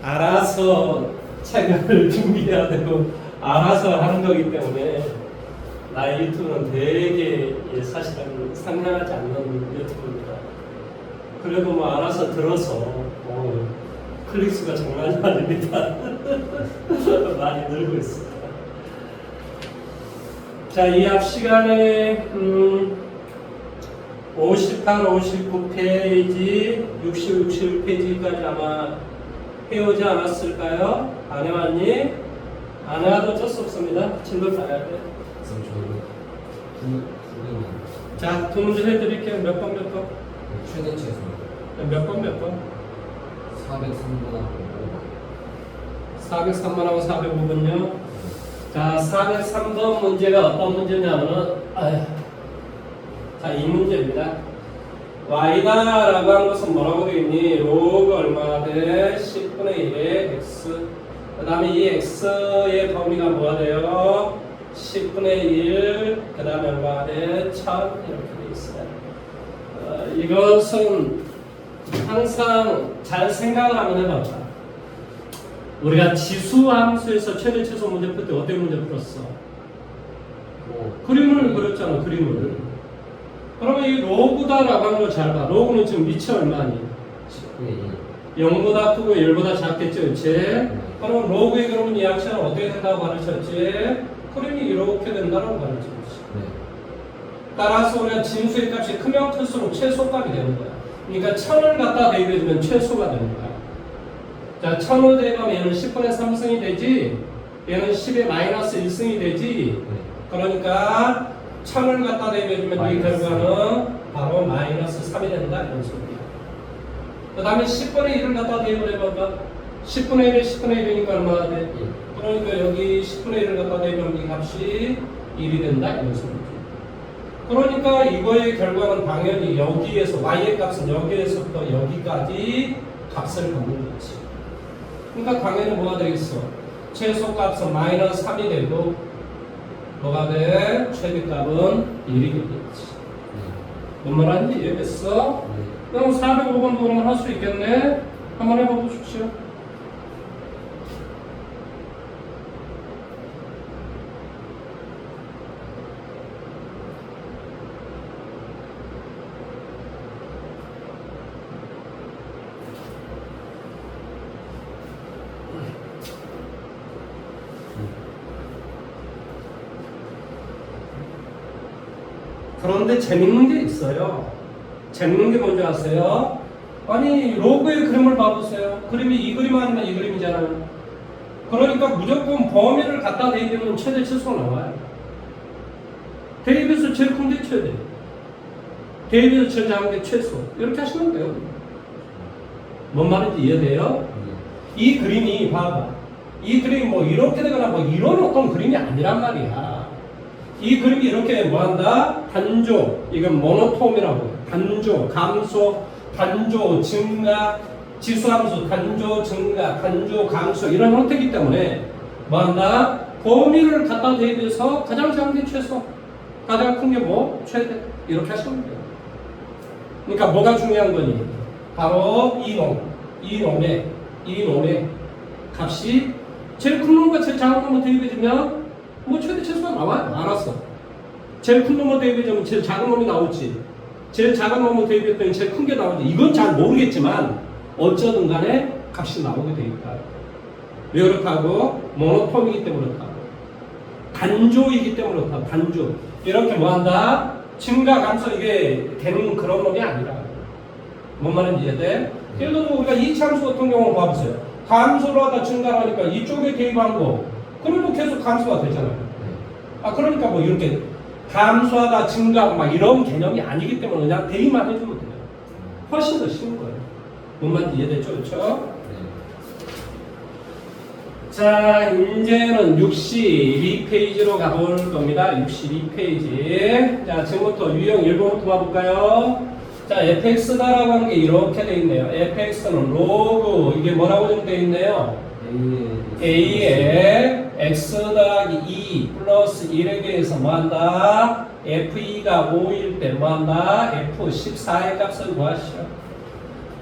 알아서 책을 준비해야 되고 알아서 하는 거기 때문에 나의 유튜브는 되게 사실은 상냥하지 않는 유튜브입니다. 그래도 뭐 알아서 들어서 클릭수가 장난이 아닙니다. 많이 늘고 있습니다. 자, 이 앞 시간에 58, 59페이지, 60, 61페이지까지 아마 해오지 않았을까요? 안 해왔니? 안 해와도 어쩔 수 없습니다. 진도 봐야 돼. 자, 두 문제 해드릴게요. 몇 번, 몇 번? 최대 최소 몇 번, 몇 번? 403번하고 403번하고 405번요. 자, 403번 문제가 어떤 문제냐면은, 자, 이 문제입니다. y다 라고 한 것은 뭐라고 되어 있니? 로그 얼마가 돼? 10분의 1의 x. 그 다음에 이 x의 범위가 뭐가 돼요? 10분의 1, 그 다음에 얼마가 돼? 1000 이렇게 되어 있어요. 이것은 항상 잘 생각을 한번 해봐봐. 우리가 지수함수에서 최대 최소 문제 풀 때 어떤 문제 풀었어? 그림을 그렸잖아, 그림을. 그러면 이 로그다라고 하는 거 잘 봐. 로그는 지금 밑이 얼마니? 0보다 크고 1보다 작겠죠, 그치? 그럼 로그의 그러면 이 약체는 어떻게 된다고 가르쳤지? 그림이 이렇게 된다고 가르쳤지. 따라서 우리가 진수의 값이 크면 클수록 최소값이 되는 거야. 그러니까 1000을 갖다 대입해주면 최소가 되는 거야. 자, 1000을 대입하면 얘는 10분의 3승이 되지, 얘는 10의 마이너스 1승이 되지. 그러니까 1000을 갖다 대입해주면 이 결과는 바로 마이너스 3이 된다, 이런 소리야. 그 다음에 10분의 1을 갖다 대입을 해봐봐. 10분의 1에 10분의 1이니까 얼마나 돼? 그러니까 여기 10분의 1을 갖다 대입하면 이 값이 1이 된다, 이런 소리지. 그러니까 이거의 결과는 당연히 여기에서 y의 값은 여기에서부터 여기까지 값을 갖는 거지. 그러니까 당연히 뭐가 되겠어? 최소값은 마이너스 3이 되고 뭐가 돼? 최대값은 1이 되겠지. 뭔 말하는지 이해했어? 그럼 405번도 그러면 할 수 있겠네? 한번 해보십시오. 그런데 재밌는 게 있어요. 재밌는 게 뭔지 아세요? 아니, 로그의 그림을 봐보세요. 그림이 이 그림 아니면 이 그림이잖아요. 그러니까 무조건 범위를 갖다 대입하면 최대 최소가 나와요. 대입에서 제일 큰 게 최대, 대입에서 제일 작은 게 최소. 이렇게 하시면 돼요. 뭔 말인지 이해돼요? 이 그림이 봐봐. 이 그림이 뭐 이렇게 되거나 뭐 이런 어떤 그림이 아니란 말이야. 이 그림이 이렇게 뭐한다? 단조, 이건 모노톰이라고. 단조, 감소, 단조, 증가, 지수함수, 단조, 증가, 단조, 감소 이런 형태이기 때문에 뭐한다? 범위를 갖다 대입해서 가장 작은 게 최소, 가장 큰 게 뭐? 최대. 이렇게 하시면 돼요. 그러니까 뭐가 중요한 거니? 바로 이 놈의 값이 제일 큰 놈과 제일 작은 놈을 대입해주면 뭐 최대 최소가 나와요. 알았어. 제일 큰 놈을 대입해주면 제일 작은 놈이 나오지. 제일 작은 놈을 대입했더니 제일 큰 게 나오지. 이건 잘 모르겠지만 어쩌든 간에 값이 나오게 돼 있다. 왜 그렇다고? 모노톰이기 때문에 그렇다고. 단조이기 때문에 그렇다고. 단조. 이렇게 뭐한다? 증가, 감소 이게 되는 그런 놈이 아니라. 뭔 말인지 이해돼? 예를 들어 우리가 이차함수 같은 경우는 봐보세요. 감소를 하다 증가를 하니까 이쪽에 대입한 거 그래도 계속 감소가 되잖아요. 그러니까 뭐 이렇게 감소하다 증가하고 막 이런 개념이 아니기 때문에 그냥 대입만 해주면 돼요. 훨씬 더 쉬운 거예요. 뭔 말인지 이해되죠? 그렇죠? 자, 이제는 62페이지로 가볼 겁니다. 62페이지. 자, 지금부터 유형 1번부터 봐볼까요? 자, fx다라고 하는 게 이렇게 되어 있네요. fx는 로그, 이게 뭐라고 좀 되어 있네요? a에 x 더하기 2 플러스 1에 대해서 뭐한다? f2가 5일 때 뭐한다? f14의 값을 구하시오.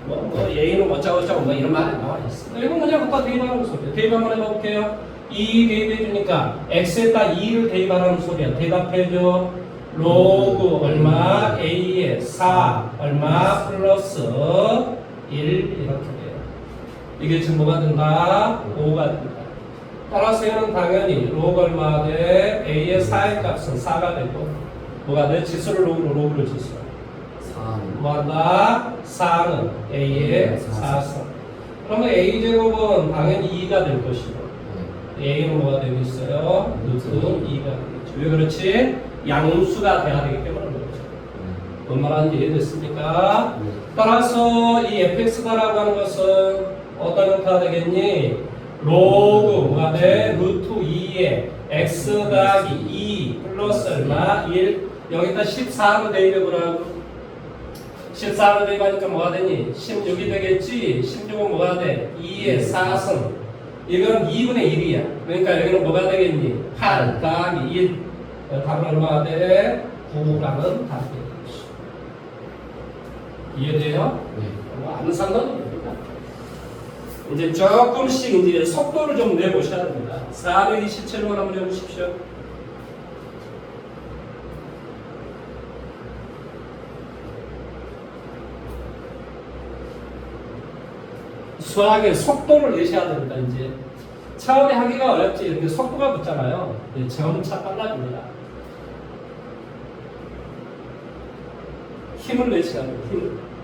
뭐 A는 어쩌고저쩌고 뭐 이런 말이 나와 있어. 이건 그냥 갖다 대입하는 소리야. 대입 한번 해볼게요. 2 대입해주니까 x에다 2를 대입하는 소리야. 대답해줘. 로그 얼마 A에 4 얼마 플러스 1 이렇게 돼요. 이게 지금 뭐가 된다? 5가 된다. 따라서 얘는 당연히 로그 얼마 돼? A의 4의 값은 4가 되고 뭐가 돼? 지수를 로그를 지수. 4. 뭐한다? 4는 A의 4선. 그러면 A제곱은 당연히 2가 될 것이고 A는 뭐가 되고 있어요? 루트 2가 되겠죠. 왜 그렇지? 양수가 돼야 되기 때문에 그렇죠. 뭔 말하는지 이해됐습니까? 따라서 이 fx다라고 하는 것은 어떤 형태가 되겠니? 로그 뭐가 돼? 루트 2에 x 더하기 2 플러스 얼마? 1 여기다 14로 대입해보라고. 14로 대입하니까 뭐가 되니? 16이 되겠지? 16은 뭐가 돼? 2의 4승. 이건 2분의 1이야. 그러니까 여기는 뭐가 되겠니? 8 더하기 1. 답은 얼마가 돼? 9라는 답이 되겠지. 이해돼요? 뭐 안 상관은 됩니다. 이제 조금씩 이제 속도를 좀 내보셔야 됩니다. 427번 한번 해보십시오. 수학의 속도를 내셔야 됩니다. 이제 처음에 하기가 어렵지 이렇게 속도가 붙잖아요. 점차 빨라집니다. 힘을 내셔야 돼요. 힘을.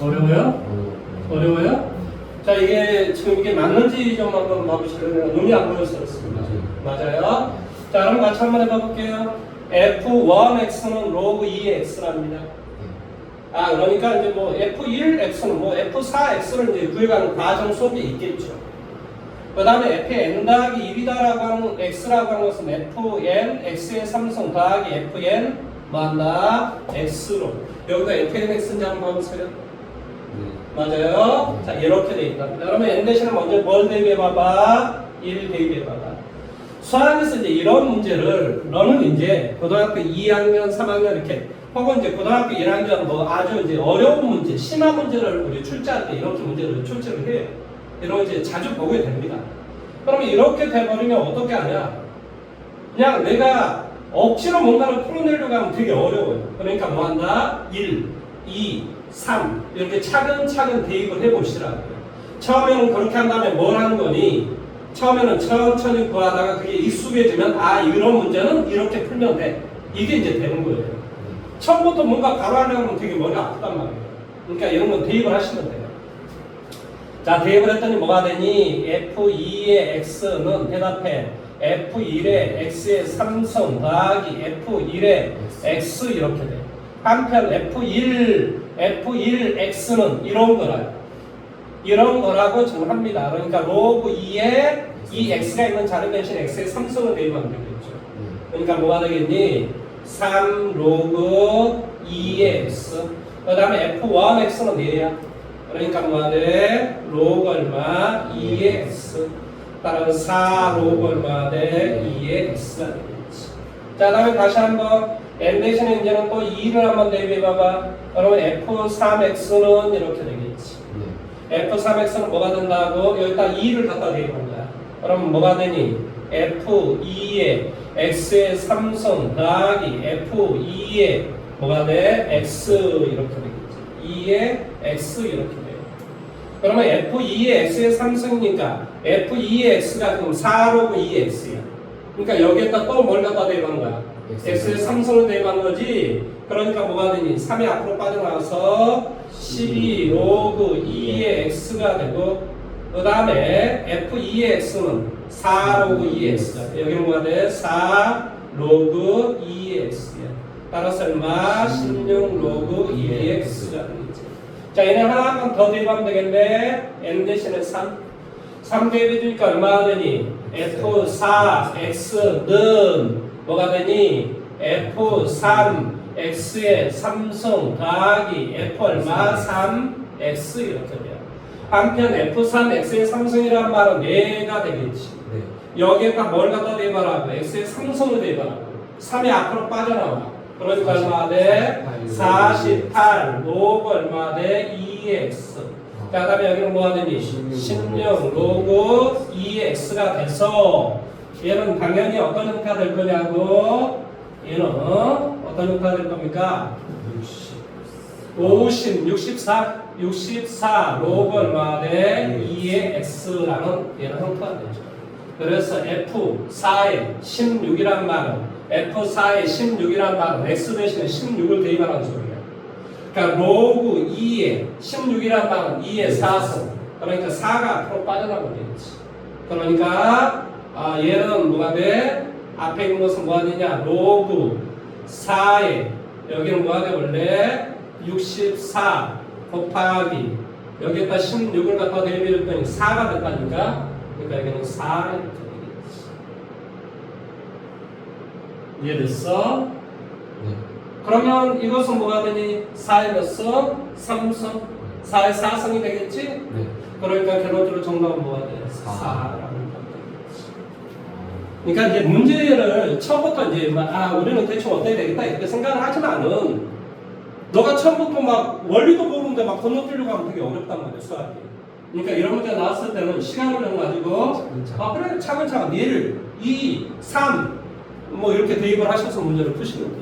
어려워요? 어려워요? 자, 이게 지금 이게 맞는지 좀 한번 봐보시려면 눈이 안 보여서 그렇습니다. 맞아요? 자, 그럼 같이 한번 해봐볼게요. F1x는 로그 2x랍니다. 아, 그러니까 이제 뭐 F1x는 뭐 F4x를 이제 구해가는 과정 속에 있겠죠. 그 다음에 Fn 더하기 1이다라고 하는 x라고 하는 것은 Fn, x의 3성 더하기 Fn 뭐한다? x로. 여기가 Fn x인지 한번 봐보세요. 맞아요? 자, 이렇게 돼 있다. 그러면 n 대신에 먼저 뭘 대입해봐봐? 1 대입해봐봐. 수학에서 이제 이런 문제를 너는 이제 고등학교 2학년, 3학년 이렇게 혹은 이제 고등학교 1학년 뭐 아주 이제 어려운 문제, 심한 문제를 우리 출제할 때 이렇게 문제를 출제를 해요. 이런 이제 자주 보게 됩니다. 그러면 이렇게 돼버리면 어떻게 하냐? 그냥 내가 억지로 뭔가를 풀어내려고 하면 되게 어려워요. 그러니까 뭐 한다? 1, 2, 3 이렇게 차근차근 대입을 해보시라고요. 처음에는 그렇게 한 다음에 뭘 하는 거니? 처음에는 천천히 구하다가 그게 익숙해지면 아 이런 문제는 이렇게 풀면 돼. 이게 이제 되는 거예요. 처음부터 뭔가 바로 하려고 하면 되게 머리가 아프단 말이에요. 그러니까 이런 건 대입을 하시면 돼요. 자, 대입을 했더니 뭐가 되니? F2의 X는 대답해. F1의 X의 3성 더하기 F1의 X 이렇게 돼. 한편 F1X는 이런 거라요. 이런 거라고 지금 합니다. 그러니까 로그 2에 이 X가 있는 자리 대신 X의 3성을 대입하면 되겠죠. 그러니까 뭐가 되겠니? 3 로그 2의 X. 그 다음에 F1X는 얘야. 그러니까 뭐가 돼? 로그 얼마? 2의 X. 따라서 4 로그 얼마 돼? 2의 X가 되겠지. 자, 다음에 다시 한번 n 대신에 이제는 또 2를 한번 대입해봐봐. 그러면 F3X는 이렇게 되겠지. F3X는 뭐가 된다고? 여기다 2를 갖다 대입한 거야. 그러면 뭐가 되니? F2의 x의 3승 더하기 f2의 뭐가 돼? x 이렇게 되겠지. 2의 x 이렇게 돼요. 그러면 f2의 x의 3승이니까 f2의 x가 지금 4로그 2x야. 그러니까 여기에다 또 뭘 갖다 대입한 거야? x의 3승을 대입한 거지. 그러니까 뭐가 되니? 3이 앞으로 빠져나와서 12 로그 2의 x가 되고, 그 다음에 f2의 x는 4 로그 2x가 돼. 여기는 뭐가 돼? 4 로그 2x야. 따라서 얼마? 16 로그 2x가 되겠지. 자, 얘네 하나만 더 대입하면 되겠네. n 대신에 3. 3 대입해주니까 얼마가 되니? f4x는 뭐가 되니? f3x의 3승 더하기 f 얼마? 3x 이렇게 돼요. 한편 f3x의 3승이란 말은 4가 되겠지. 네. 여기에다 뭘 갖다 대입하라고? x의 3승을 대입하라고. 3이 앞으로 빠져나와. 그러니까 얼마 돼? 48 로그 얼마 돼? 2x. 자, 그다음에 여기는 뭐가 되니? 16 로그 2x가 돼서 얘는 당연히 어떤 형태가 될 거냐고? 얘는 어떤 형태가 될 겁니까? 64 로그 얼마 돼? 2의 x라는 얘는 형태가 되죠. 그래서 f4의 16이란 말은 f4의 16이란 말은 x 대신에 16을 대입하라는 소리야. 그러니까 로그 2의 16이란 말은 2의 4승. 그러니까 4가 앞으로 빠져나가게 되겠지. 그러니까 얘는 뭐가 돼? 앞에 있는 것은 뭐가 되냐? 로그 4의 여기는 뭐가 돼? 원래 64 곱하기 여기에다 16을 갖다 대입했더니 4가 됐다니까. 그러니까 여기는 4 이렇게 되겠지. 이해됐어? 네. 그러면 이것은 뭐가 되니? 4의 몇 승? 3승. 4의 4승이 되겠지? 네. 그러니까 결론적으로 정답은 뭐가 돼? 4. 4라는 거 되겠지. 그러니까 이제 문제를 처음부터 이제 우리는 대충 어떻게 되겠다 이렇게 생각을 하지만은 너가 처음부터 막 원리도 모르는데 막 건너뛰려고 하면 되게 어렵단 말이야, 수학이. 그러니까 이런 문제 나왔을 때는 시간을 좀 가지고 그래 차근차근 1, 2, 3 뭐 이렇게 대입을 하셔서 문제를 푸시면 되죠.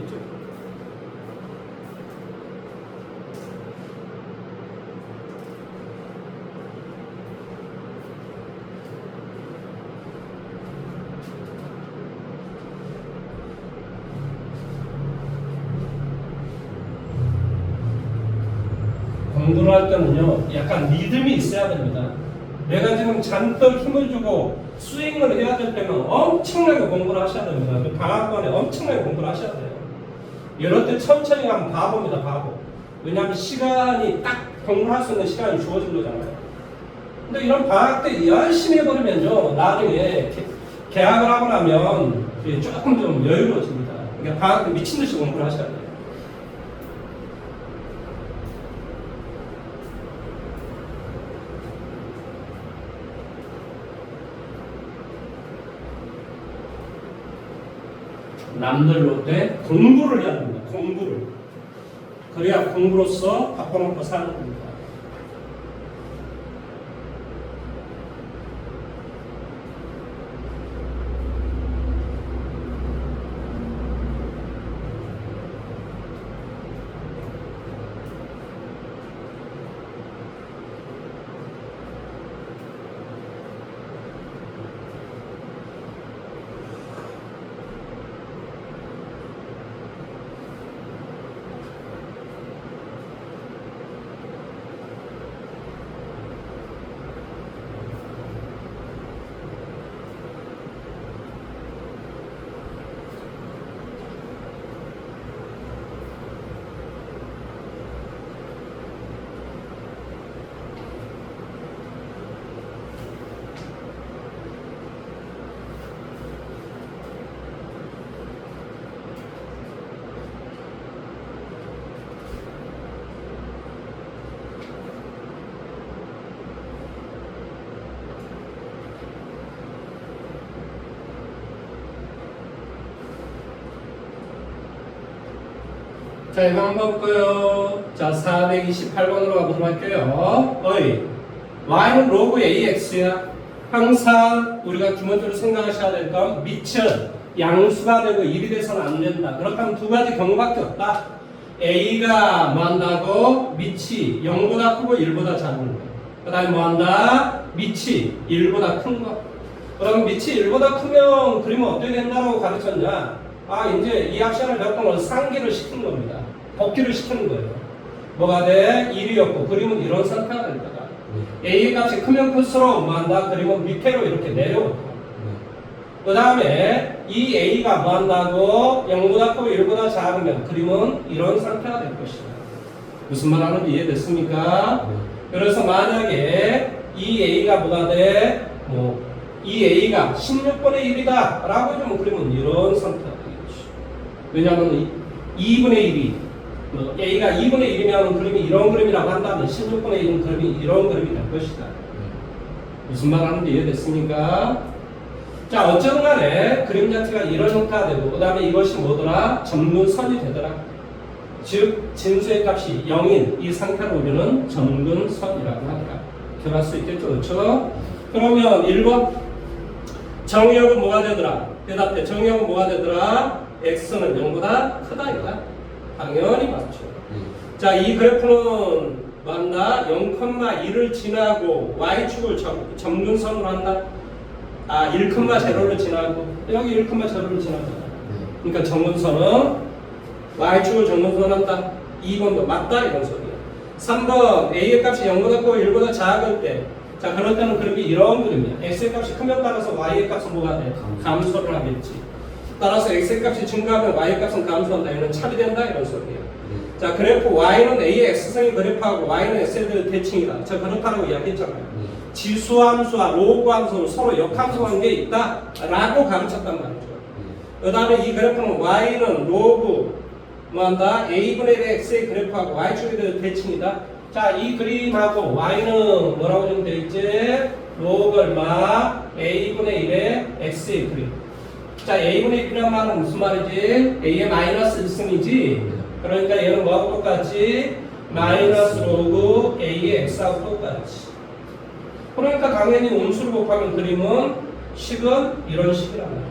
공부를 할 때는요, 약간 리듬이 있어야 됩니다. 내가 지금 잔뜩 힘을 주고 스윙을 해야 될 때는 엄청나게 공부를 하셔야 됩니다. 방학간에 엄청나게 공부를 하셔야 돼요. 이럴 때 천천히 하면 바보입니다, 바보. 왜냐하면 시간이 딱 공부할 수 있는 시간이 주어진 거잖아요. 근데 이런 방학 때 열심히 해버리면요, 나중에 개학을 하고 나면 조금 좀 여유로워집니다. 그러니까 방학 때 미친 듯이 공부를 하셔야 돼요. 남들로 때 공부를 해야 됩니다. 공부를. 그래야 공부로서 바꿔놓고 사는 겁니다. 자, 이거 한번 볼까요? 자, 428번으로 가보도록 할게요. y는 로그 ax야. 항상 우리가 기본적으로 생각하셔야 될 건 밑은 양수가 되고 1이 돼서는 안 된다. 그렇다면 두 가지 경우밖에 없다. A가 뭐 한다고? 밑이 0보다 크고 1보다 작은 거. 그 다음에 뭐 한다? 밑이 1보다 큰 거. 그럼 밑이 1보다 크면 그림은 어떻게 된다고 가르쳤냐? 아, 이제 이 액션을 배웠던 건 상기를 시킨 겁니다. 복기를 시키는 거예요. 뭐가 돼? 1이었고 그림은 이런 상태가 될 거다. A의 값이 크면 클수록 뭐 한다? 그림은 밑으로 이렇게 내려온다. 그 다음에 이 A가 뭐 한다고? 0보다 크고 1보다 작으면 그림은 이런 상태가 될 것이다. 무슨 말 하는지 이해됐습니까? 그래서 만약에 이 A가 뭐가 돼? 이 A가 16분의 1이다 라고 해주면 그림은 이런 상태가 되겠지. 왜냐하면 2분의 1이 A가 2분의 1이면 그림이 이런 그림이라고 한다면 16분의 1은 그림이 이런 그림이 될 것이다. 무슨 말 하는지 이해됐습니까? 자, 어쨌든 간에 그림 자체가 이런 형태가 되고 그 다음에 이것이 뭐더라? 점근선이 되더라. 즉 진수의 값이 0인 이 상태로 우리는 점근선이라고 한다. 이렇게 할 수 있겠죠? 그렇죠? 그러면 1번 정의역은 뭐가 되더라? 대답해. 정의역은 뭐가 되더라? x는 0보다 크다 이거야. 당연히 맞죠. 자, 이 그래프는 맞나? 0,1을 지나고 y축을 점근선으로 한다. 아, 1,0를 지나고 여기 1,0를 지나잖아. 그러니까 점근선은 y축을 점근선 한다. 2번도 맞다 이런 소리야. 3번 a의 값이 0보다 크고 1보다 작을 때, 자 그럴 때는 그림이 이런 그림이야. x의 값이 크면 따라서 y의 값은 뭐가 돼? 감소를 하겠지. 따라서 x의 값이 증가하면 y의 값은 감소한다. 이는 차비된다 이런 소리야. 자, 그래프 y는 a의 x성의 그래프하고 y는 x의 대칭이다. 자, 그렇다고 이야기했잖아요. 지수함수와 로그함수는 서로 역함수 관계에 있다 라고 가르쳤단 말이죠. 그 다음에 이 그래프는 y는 로그 뭐한다? a분의 1의 x의 그래프하고 y축의 대칭이다. 자, 이 그림하고 y는 뭐라고 좀 되어 있지? 로그 얼마? a분의 1의 x의 그림. 자, a분의 1이란 말은 무슨 말이지? a의 마이너스 1승이지? 그러니까 얘는 뭐하고 똑같지? 마이너스 로그 a의 x하고 똑같지. 그러니까 당연히 음수를 곱하면 그림은 식은 이런 식이란 말이야.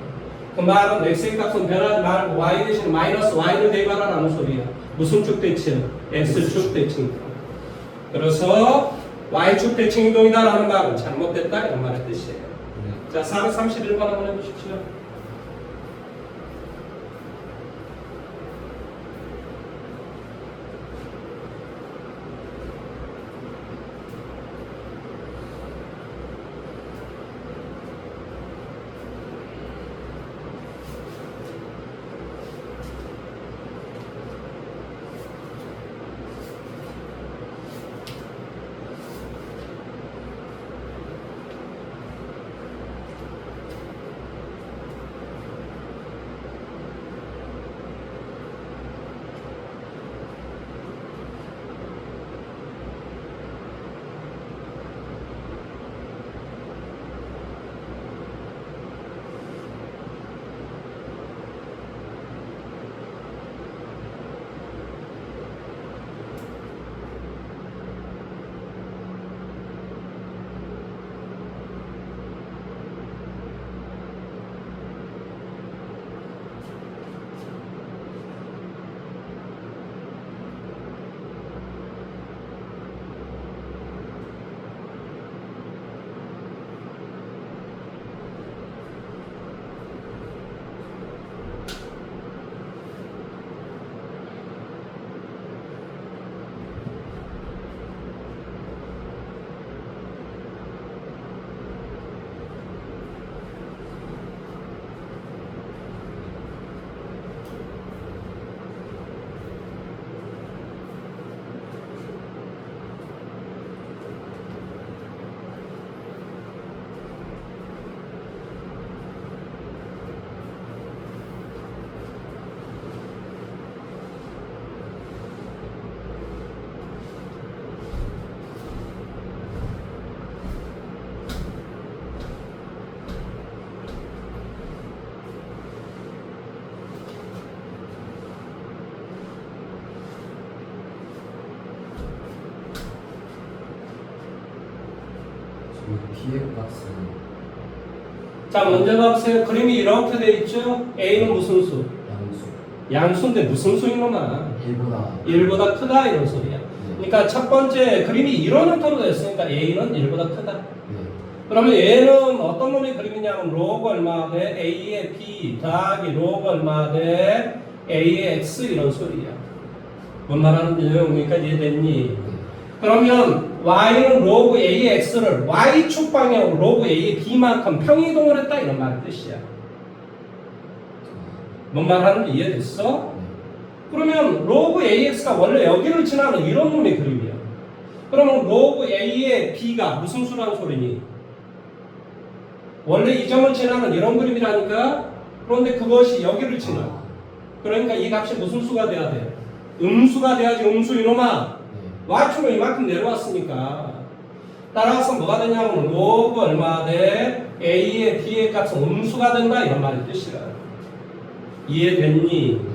그 말은 x의 값은 변하지 말고 y 대신 마이너스 y를 대입하라는 소리야. 무슨 축 대칭? x축 대칭. 그래서 y축 대칭 이동이다라는 말은 잘못됐다 이런 말의 뜻이에요. 자, 431번 한번 해보십시오. P의 값은 자, 먼저 봐보세요. 그림이 이렇게 돼 있죠? A는 무슨 수? 양수. 양수인데 무슨 수인 놈아? 1보다. 1보다 크다 이런 소리야. 그러니까 첫 번째 그림이 이런 형태로 됐으니까 A는 1보다 크다. 네. 그러면 얘는 어떤 놈의 그림이냐면 로그 얼마 대 A의 B 더하기 로그 얼마 대 A의 X 이런 소리야. 뭔 말하는 내용이니까 이해됐니? 네. 그러면 Y는 로그 A의 X를 Y축 방향으로 로그 A의 B만큼 평이동을 했다 이런 말의 뜻이야. 뭔 말하는지 이해됐어? 네. 그러면 로그 AX가 원래 여기를 지나는 이런 놈의 그림이야. 그러면 로그 A의 B가 무슨 수라는 소리니? 원래 이 점을 지나는 이런 그림이라니까? 그런데 그것이 여기를 지나. 그러니까 이 값이 무슨 수가 돼야 돼? 음수가 돼야지 음수 이놈아. 네. Y축으로 이만큼 내려왔으니까. 따라서 뭐가 되냐면 로그 얼마 대 A의 B의 값은 음수가 된다 이런 말의 뜻이라. 이해됐니?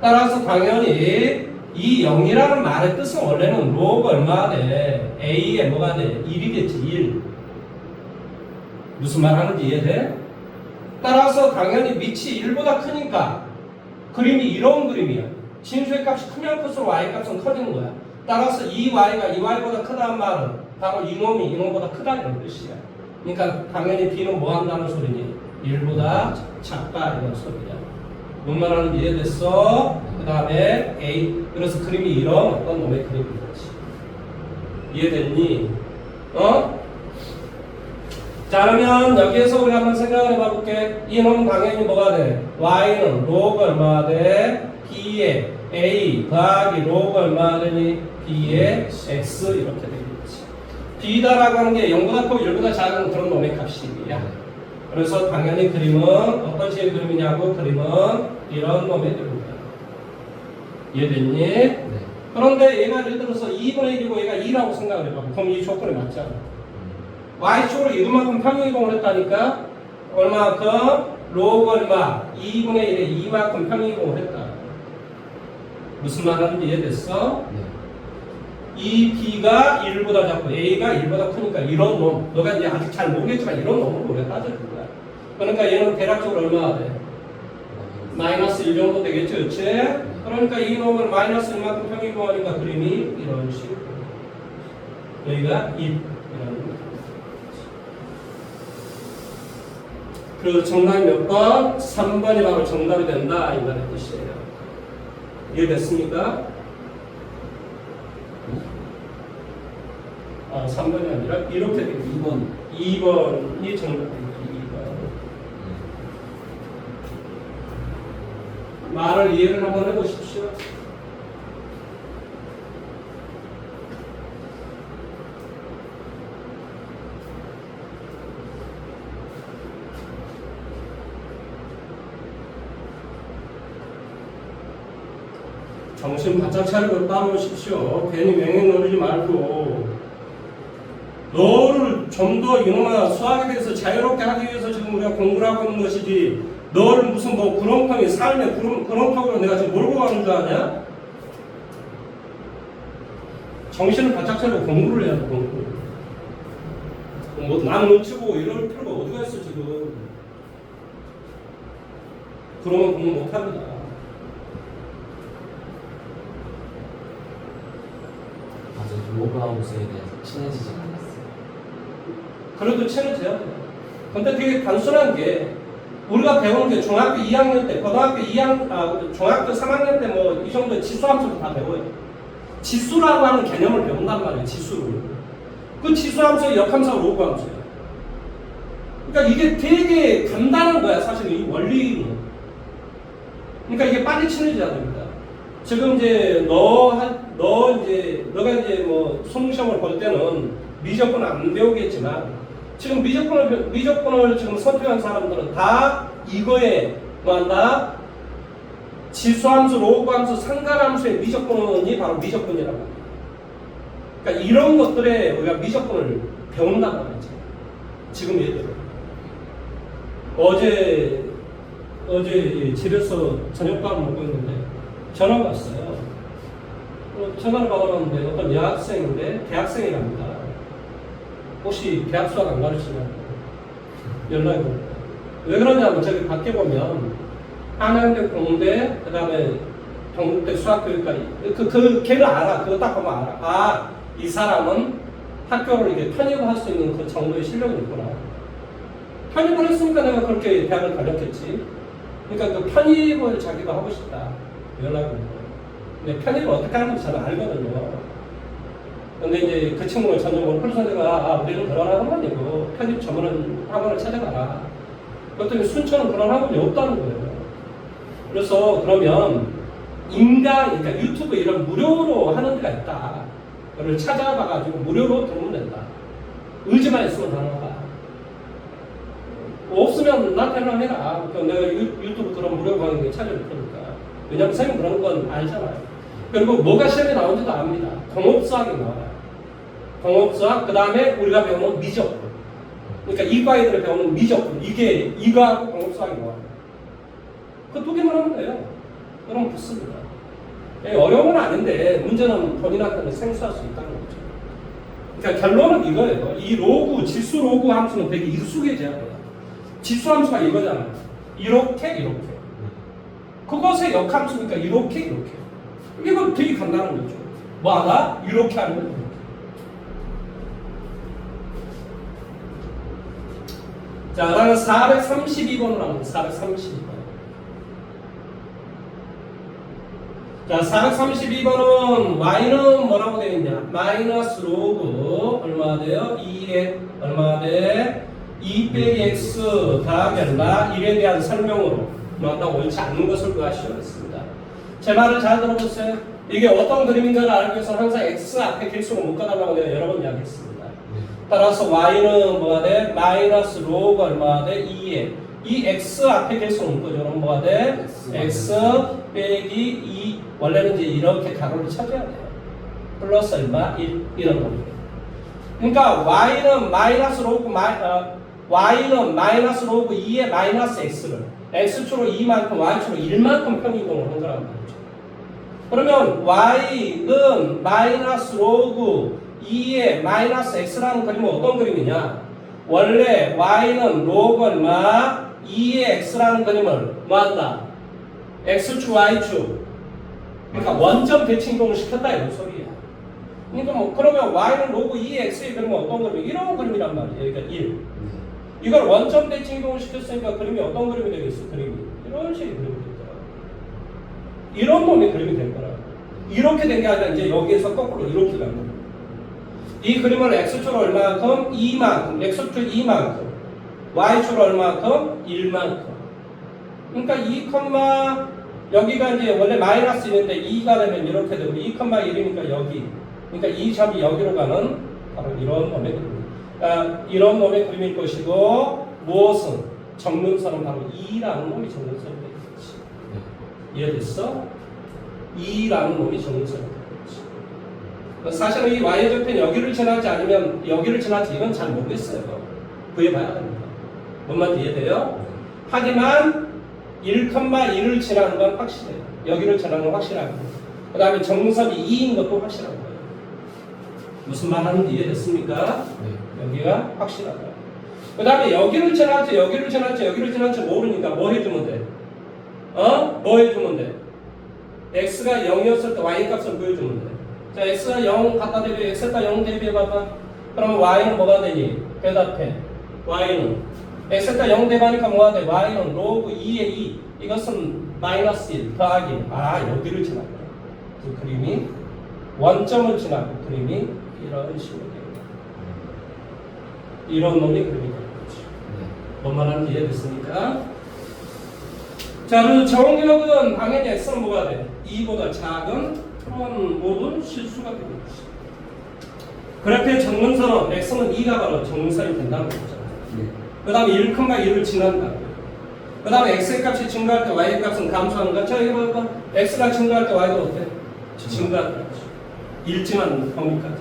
따라서 당연히 이 0이라는 말의 뜻은 원래는 로그 얼마 돼? A의 뭐가 돼? 1이겠지 1. 무슨 말 하는지 이해돼? 따라서 당연히 밑이 1보다 크니까 그림이 이런 그림이야. 진수의 값이 크면 클수록 y 값은 커지는 거야. 따라서 이 y가 이 y보다 크다는 말은 바로 이놈이 이놈보다 크다 이런 뜻이야. 그러니까 당연히 b는 뭐 한다는 소리니? 1보다 작다 이런 소리야. 뭔 말하는지 이해됐어? 그 다음에 A. 그래서 그림이 이런 어떤 놈의 그림인 거지. 이해됐니? 어? 자, 그러면 여기에서 우리 한번 생각을 해봐 볼게. 이 놈은 당연히 뭐가 돼? Y는 로그 얼마 돼? B의 A 더하기 로그 얼마 되니? B의 X 이렇게 되겠지. B다라고 하는 게 0보다 크고 1보다 작은 그런 놈의 값이야. 그래서 당연히 그림은 어떤 식의 그림이냐고 그림은 이런 놈의 그림이야. 이해됐니? 네. 그런데 얘가 예를 들어서 2분의 1이고 얘가 2라고 생각을 해봐. 그럼 이 조건이 맞잖아. Y축으로 이만큼 평행이동을 했다니까 얼마만큼? 로그 얼마? 2분의 1에 2만큼 평행이동을 했다. 무슨 말 하는지 이해됐어? 네. 이 B가 1보다 작고 A가 1보다 크니까 이런 놈 너가 이제 아직 잘 모르겠지만 이런 놈으로 우리가 따질 거야. 그러니까 얘는 대략적으로 얼마나 돼? 마이너스 1 정도 되겠죠, 그렇지? 그러니까 이 놈을 마이너스 1만큼 평행이동하니까 그림이 이런 식으로 여기가 1 이런 그 정답이 몇 번? 3번이 바로 정답이 된다 이 말의 뜻이에요. 이해됐습니까? 3번이 아니라 이렇게 되고 2번. 2번이 정답입니다. 2번. 말을 이해를 한번 해보십시오. 정신 바짝 차리고 따라오십시오. 괜히 맹행 노리지 말고. 너를 좀 더 이놈아 수학에 대해서 자유롭게 하기 위해서 지금 우리가 공부를 하고 있는 것이지 너를 무슨 뭐 구렁텅이 삶의 구렁텅이로 내가 지금 몰고 가는 줄 아냐? 정신을 바짝 차리고 공부를 해야 돼. 공부. 뭐 남 눈치 보고 이럴 필요가 어디가 있어 지금. 그러면 공부 못합니다. 아직 로그아웃에 대해서 친해지지 않았어요. 그래도 친해져야 돼요. 근데 되게 단순한 게 우리가 배우는 게 중학교 2학년 때, 고등학교 2학년, 중학교 3학년 때 뭐 이 정도 지수함수도 다 배워요. 지수라고 하는 개념을 배운단 말이에요. 지수를. 그 지수함수의 역함수가 로그함수예요. 그러니까 이게 되게 간단한 거야. 사실 이 원리는. 그러니까 이게 빨리 친해져야 됩니다. 지금 이제 너가 이제 뭐 수능시험을 볼 때는 미적분 안 배우겠지만 지금 미적분을 지금 선택한 사람들은 다 이거에 뭐한다? 지수함수, 로그함수, 상관함수의 미적분이 바로 미적분이라고 합니다. 그러니까 이런 것들에 우리가 미적분을 배운단 말이죠. 지금 얘들은 어제 집에서 저녁밥을 먹고 있는데 전화가 왔어요. 전화를 받아봤는데 어떤 여학생인데 대학생이랍니다. 혹시 대학 수학 안 가르치냐고. 연락이 옵니다. 왜 그러냐면 저기 밖에 보면 한양대 공대 그다음에 동국대 수학교육까지 걔를 알아. 그거 딱 보면 알아. 아, 이 사람은 학교를 이게 편입을 할 수 있는 그 정도의 실력이 있구나. 편입을 했으니까 내가 그렇게 대학을 다녔겠지. 그러니까 그 편입을 자기가 하고 싶다. 연락이 온 거예요. 근데 편입을 어떻게 하는지 잘 알거든요. 근데 이제 그 친구는 전적으로 그래서 내가 우리는 그런 학원이고 편입 전문 학원을 찾아가라. 그랬더니 순천은 그런 학원이 없다는 거예요. 그래서 그러면 그러니까 유튜브 이런 무료로 하는 데가 있다. 그걸 찾아봐가지고 무료로 들으면 된다. 의지만 있으면 하는 거야. 없으면 나한테는 해라. 내가 유튜브 그런 무료 강의 찾아줄 테니까. 왜냐면 선생님 그런 건 알잖아요. 그리고 뭐가 시험에 나오는지도 압니다. 공업수학이 나와요. 공업수학, 그 다음에 우리가 배우는 미적분. 그러니까 이과애들이 배우는 미적분. 이게 이과하고 공업수학이 나와요. 그 두 개만 하면 돼요. 그럼 붙습니다. 어려운 건 아닌데 문제는 본인한테는 생소할 수 있다는 거죠. 그러니까 결론은 이거예요. 이 로그, 지수 로그 함수는 되게 익숙해져야 돼요. 지수 함수가 이거잖아요. 이렇게. 그것의 역함수니까 이렇게. 이거 되게 간단한 거죠. 뭐 하나? 이렇게 하면 이렇게. 자, 그다음에 432번으로 합니다. 432번. 자, 432번은 y는 뭐라고 되어 있냐? 마이너스 로그 얼마 돼요? 2에 얼마 돼? 2 빼기 x 더하기 얼마? 1에 대한 설명으로 뭐가 옳지 않는 것을 구하시겠습니다. 제 말을 잘 들어보세요. 이게 어떤 그림인가를 알기 위해서 항상 x 앞에 개수로 묶어달라고 내가 여러 번 이야기했습니다. 따라서 y는 뭐가 돼? 마이너스 로그 얼마 돼? 2에 이 x 앞에 개수로 묶어줘. 그럼 뭐가 돼? x 빼기 2 원래는 이제 이렇게 가로를 쳐줘야 돼요. 플러스 얼마? 1 이런 겁니다. 그러니까 y는 마이너스 로그 y는 마이너스 로그 2의 마이너스 x를 x축으로 2만큼 y축으로 1만큼 평이동을 한 거란 말이죠. 그러면 y는 마이너스 로그 2의 마이너스 x라는 그림은 어떤 그림이냐? 원래 y는 로그 얼마 2의 x라는 그림을 뭐한다? x축 y축 그러니까 원점 대칭 이동을 시켰다 이런 소리야. 그러니까 뭐 그러면 y는 로그 2의 x의 그림은 어떤 그림이? 이런 그림이란 말이에요. 그러니까 1. 이걸 원점 대칭 이동을 시켰으니까 그림이 어떤 그림이 되겠어? 그림이 이런 식의 그림이 되더라. 이런 놈의 그림이 될 거라. 이렇게 된 게 아니라 이제 여기에서 거꾸로 이렇게 간 거야. 이 그림을 x축 얼마만큼? 2만큼. x축 2만큼. y축 얼마만큼? 1만큼. 그러니까 2, 여기가 이제 원래 마이너스 1인데 2가 되면 이렇게 되고 2,1이니까 여기. 그러니까 이 점이 여기로 가는 바로 이런 놈의 그림. 이런 놈의 그림일 것이고 무엇은? 정근선은 바로 2라는 놈이 정근선이 되겠지. 이해됐어? 2라는 놈이 정근선이 되겠지. 사실은 이 y절편 여기를 지나지 아니면 여기를 지나지 이건 잘 모르겠어요. 구해봐야 됩니다. 뭔 말인지 이해돼요? 하지만 1,1을 지나는 건 확실해요. 여기를 지나는 건 확실하고 그 다음에 정근선이 2인 것도 확실한 거예요. 무슨 말 하는지 이해됐습니까? 여기가 확실하다. 그 다음에 여기를 지나지 모르니까 뭐 해주면 돼? 뭐 해주면 돼? x가 0이었을 때 y 값을 보여주면 돼. 자, x가 0 갖다 대비, x가 0 대비해봐봐. 그러면 y는 뭐가 되니? 대답해. y는 x가 0 대비하니까 뭐가 돼? y는 로그 2의 2. 이것은 마이너스 1 더하기. 여기를 지나고. 그 그림이 원점을 지나고 그림이 이런 식으로 됩니다. 이런 놈이 그림이 되는 거죠. 뭔 말하는지 이해됐습니까? 자, 그리고 정역은 당연히 x는 뭐가 돼? 2보다 작은 그런 모든 실수가 되는 것이죠. 그래프의 정근선은 x는 2가 바로 정근선이 된다는 거죠. 그 다음에 1,1을 지난다. 그 다음에 x의 값이 증가할 때 y의 값은 감소하는 거. 자, 이거 봐봐. x가 증가할 때 y가 어때? 증가할 때. 일정한 범위까지.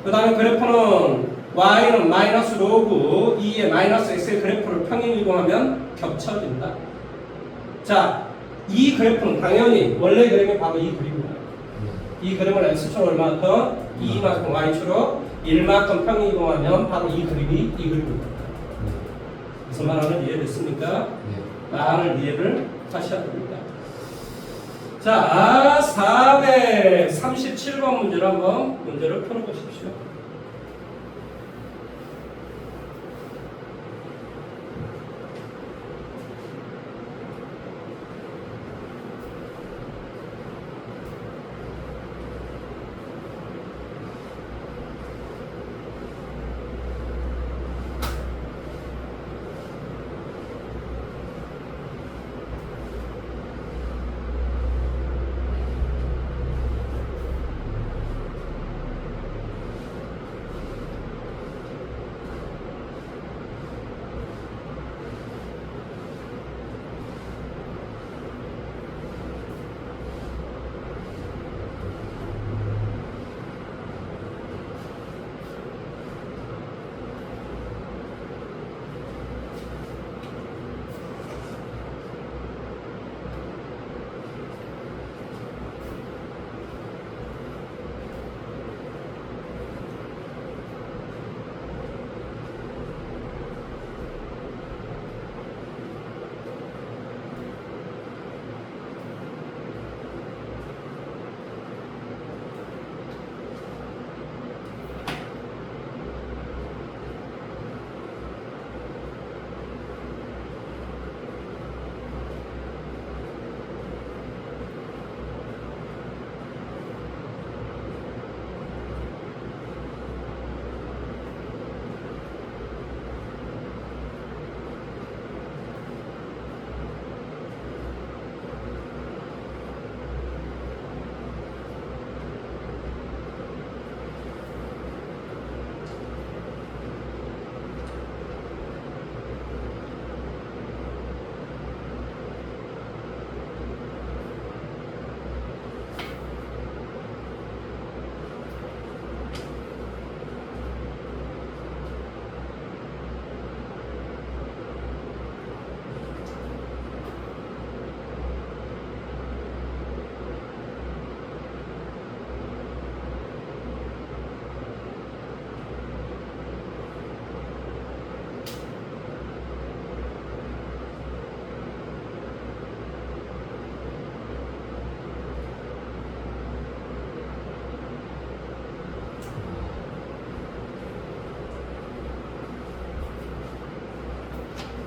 그 다음에 그래프는 y는 마이너스 로그 2의 마이너스 x의 그래프를 평행 이동하면 겹쳐진다. 자, 이 그래프는 당연히 원래 그림이 바로 이 그림이다. 이 그림을 x축으로 얼마만큼? 2만큼 y축으로 1만큼 평행 이동하면 바로 이 그림이 이 그림입니다. 무슨 말하는 이해됐습니까? 네. 말을 이해를 하셔야 됩니다. 자, 437번 문제를 한번 문제를 풀어보십시오.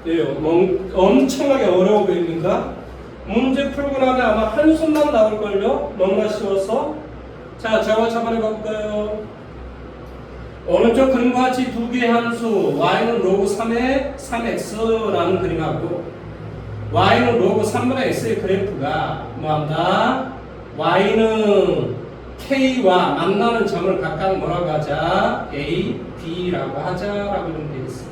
예, 엄청나게 어려워 보입니까? 문제 풀고 나면 아마 한숨만 나올걸요? 너무나 쉬워서. 자, 저와 한번 해볼까요? 오른쪽 그림과 같이 두 개의 함수 y는 로그 3의 3x라는 그림하고 y는 로그 3분의 x의 그래프가 뭐한다? y는 k와 만나는 점을 각각 뭐라고 하자? a, b라고 하자라고 이렇게 되어 있습니다.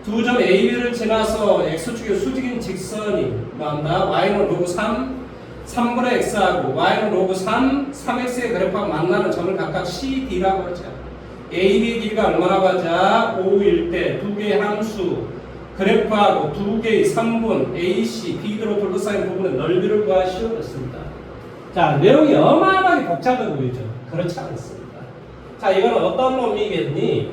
두 점 A, B를 지나서 X축의 수직인 직선이 뭐한다? Y는 로그 3, 3분의 X하고 Y는 로그 3, 3X의 그래프가 만나는 점을 각각 C, D라고 하자. A, B의 길이가 얼마라고 하자? 5일 때 두 개의 함수 그래프하고 두 개의 3분 AC, B로 둘러싸인 부분의 넓이를 구하시오. 그렇습니다. 자, 내용이 어마어마하게 복잡해 보이죠? 그렇지 않습니다. 자, 이건 어떤 놈이겠니?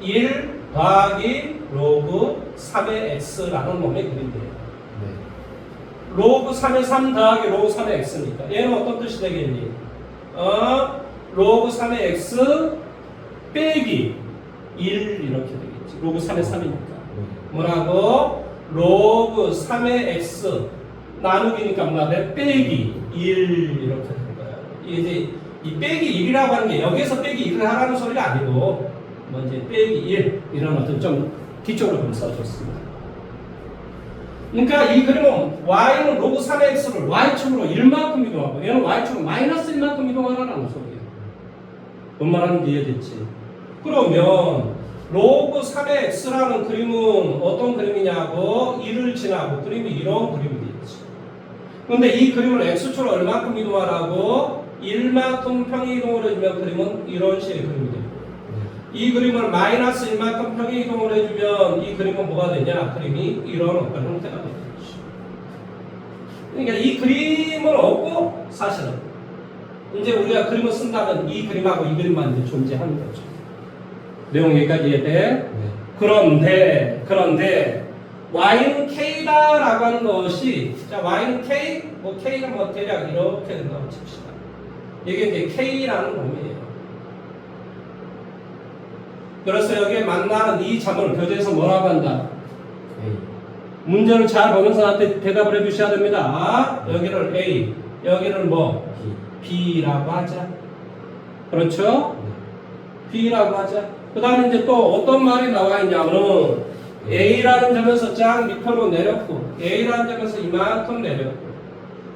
1 더하기 로그 3의 x라는 놈의 그림이에요. 네. 로그 3의 3 더하기 로그 3의 x니까 얘는 어떤 뜻이 되겠니? 로그 3의 x 빼기 1 이렇게 되겠지. 로그 3의 3이니까. 뭐라고? 로그 3의 x 나누기니까 뭐가 돼? 빼기 1 이렇게 되는 거야. 이제 이 빼기 1이라고 하는 게 여기에서 빼기 1을 하라는 소리가 아니고 먼저 빼기 1 이런 어떤 좀 기초로 좀 써줬습니다. 그러니까 이 그림은 y는 로그 3의 x를 y축으로 1만큼 이동하고 얘는 y축으로 마이너스 1만큼 이동하라는 소리예요. 뭔 말하는지 이해됐지? 그러면 로그 3의 x라는 그림은 어떤 그림이냐고 1을 지나고 그림이 이런 그림이 되겠지. 그런데 이 그림을 x축으로 얼마큼 이동하라고 1만큼 평행이동을 해주면 그림은 이런 식의 그림이 됩니다. 이 그림을 마이너스 1만큼 평행이동을 해주면 이 그림은 뭐가 되냐? 그림이 이런 어떤 형태가 되겠지. 그러니까 이 그림을 얻고 사실은 이제 우리가 그림을 쓴다면 이 그림하고 이 그림만 이제 존재하는 거죠. 내용 여기까지 이해돼? 네. 그런데 y는 k다라고 하는 것이 자 y는 k 뭐 k가 뭐 대략 이렇게 된다고 칩시다. 이게 이제 k라는 놈이에요. 그래서 여기에 만나는 이 점을 교재에서 뭐라고 한다? A. 문제를 잘 보면서 나한테 대답을 해주셔야 됩니다. 여기를 A, 여기를 뭐 B. B라고 하자. 그렇죠? 네. B라고 하자. 그 다음에 이제 또 어떤 말이 나와 있냐면은 A라는 점에서 쫙 밑으로 내렸고 A라는 점에서 이만큼 내렸고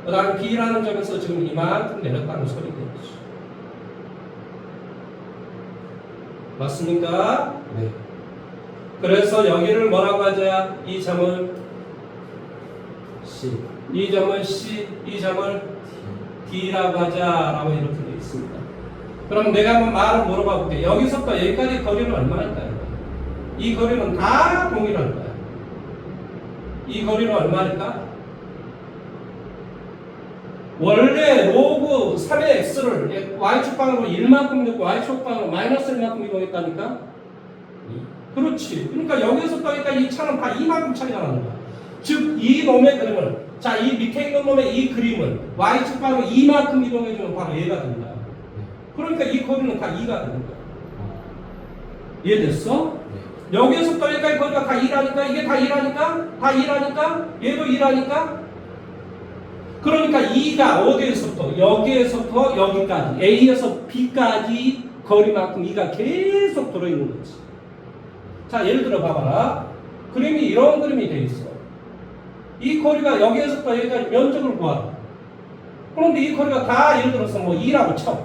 그 다음에 B라는 점에서 지금 이만큼 내렸다는 소리겠죠. 맞습니까? 네. 그래서 여기를 뭐라고 하자? 이 점을 C. 이 점을 C, 이 점을 D. D라고 하자라고 이렇게 되어 있습니다. 그럼 내가 한번 말을 물어봐 볼게. 여기서부터 여기까지 거리는 얼마일까요? 이 거리는 다 동일할 거야. 이 거리는 얼마일까? 원래 로그 3의 x를 y축방으로 1만큼 넣고 y축방으로 마이너스 1만큼 이동했다니까? 그렇지. 그러니까 여기서부터 여기까지 이 차는 다 이만큼 차이가 나는 거야. 즉, 이 놈의 그림을, 자, 이 밑에 있는 놈의 이 그림을 y축방으로 이만큼 이동해주면 바로 얘가 된다. 그러니까 이 거리는 다 2가 되는 거야. 이해됐어? 네. 여기에서부터 여기까지 거리가 다 2라니까, 이게 다 2라니까, 다 2라니까, 얘도 2라니까. 그러니까 2가 어디에서부터, 여기에서부터 여기까지, A에서 B까지 거리만큼 2가 계속 들어있는 거지. 자, 예를 들어 봐봐라. 그림이 이런 그림이 돼 있어. 이 거리가 여기에서부터 여기까지 면적을 구하라. 그런데 이 거리가 다 예를 들어서 뭐 2라고 쳐.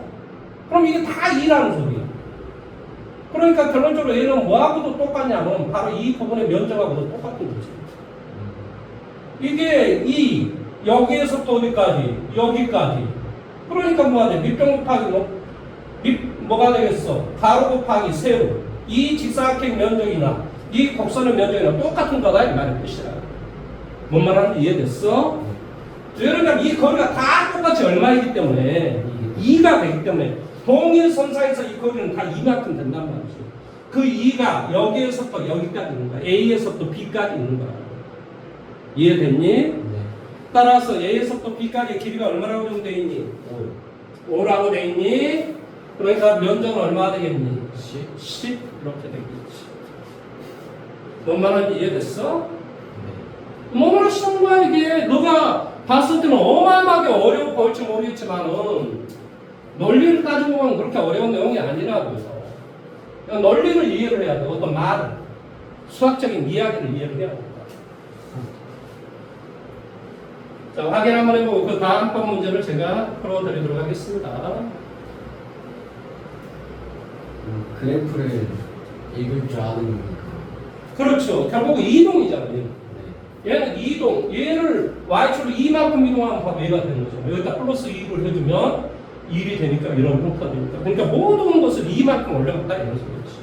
그럼 이게 다 2라는 소리야. 그러니까 결론적으로 얘는 뭐하고도 똑같냐면 바로 이 부분의 면적하고도 똑같은 거지. 이게 2, 여기에서부터 어디까지? 여기까지. 그러니까 뭐가 돼? 밑변 곱하기 뭐가 되겠어? 가로 곱하기 세로. 이 직사각형 면적이나 이 곡선의 면적이나 똑같은 거다 이 말의 뜻이야. 뭔 말하는지 이해됐어? 그러니까 이 거리가 다 똑같이 얼마이기 때문에 2가 되기 때문에 동일선상에서 이 거리는 다 이만큼 된단 말이지. 그 2가 여기에서부터 여기까지 있는 거야. A에서부터 B까지 있는 거야. 이해됐니? 네. 따라서 A에서부터 B까지의 길이가 얼마라고 좀 돼 있니? 5. 5라고 돼 있니? 그러니까 면적은 얼마가 되겠니? 10 이렇게 되겠지. 뭔 말인지 이해됐어? 네. 너무나 쉬운 거야 이게. 너가 봤을 때는 어마어마하게 어려워 보일지 모르겠지만은 논리를 따지고 보면 그렇게 어려운 내용이 아니라고요. 그냥 논리를 이해를 해야 돼. 어떤 말을 수학적인 이야기를 이해를 해야 된다. 자, 확인 한번 해보고 그 다음번 문제를 제가 풀어드리도록 하겠습니다. 그래프를 읽을 줄 아는 겁니까? 그렇죠. 결국 이동이잖아요. 네. 얘는 이동, 얘를 y축으로 이만큼 이동하면 바로 얘가 되는 거죠. 여기다 플러스 2를 해주면 1이 되니까 이런 형태가 되니까. 그러니까 모든 것을 이만큼 올려놨다 이런 소리지.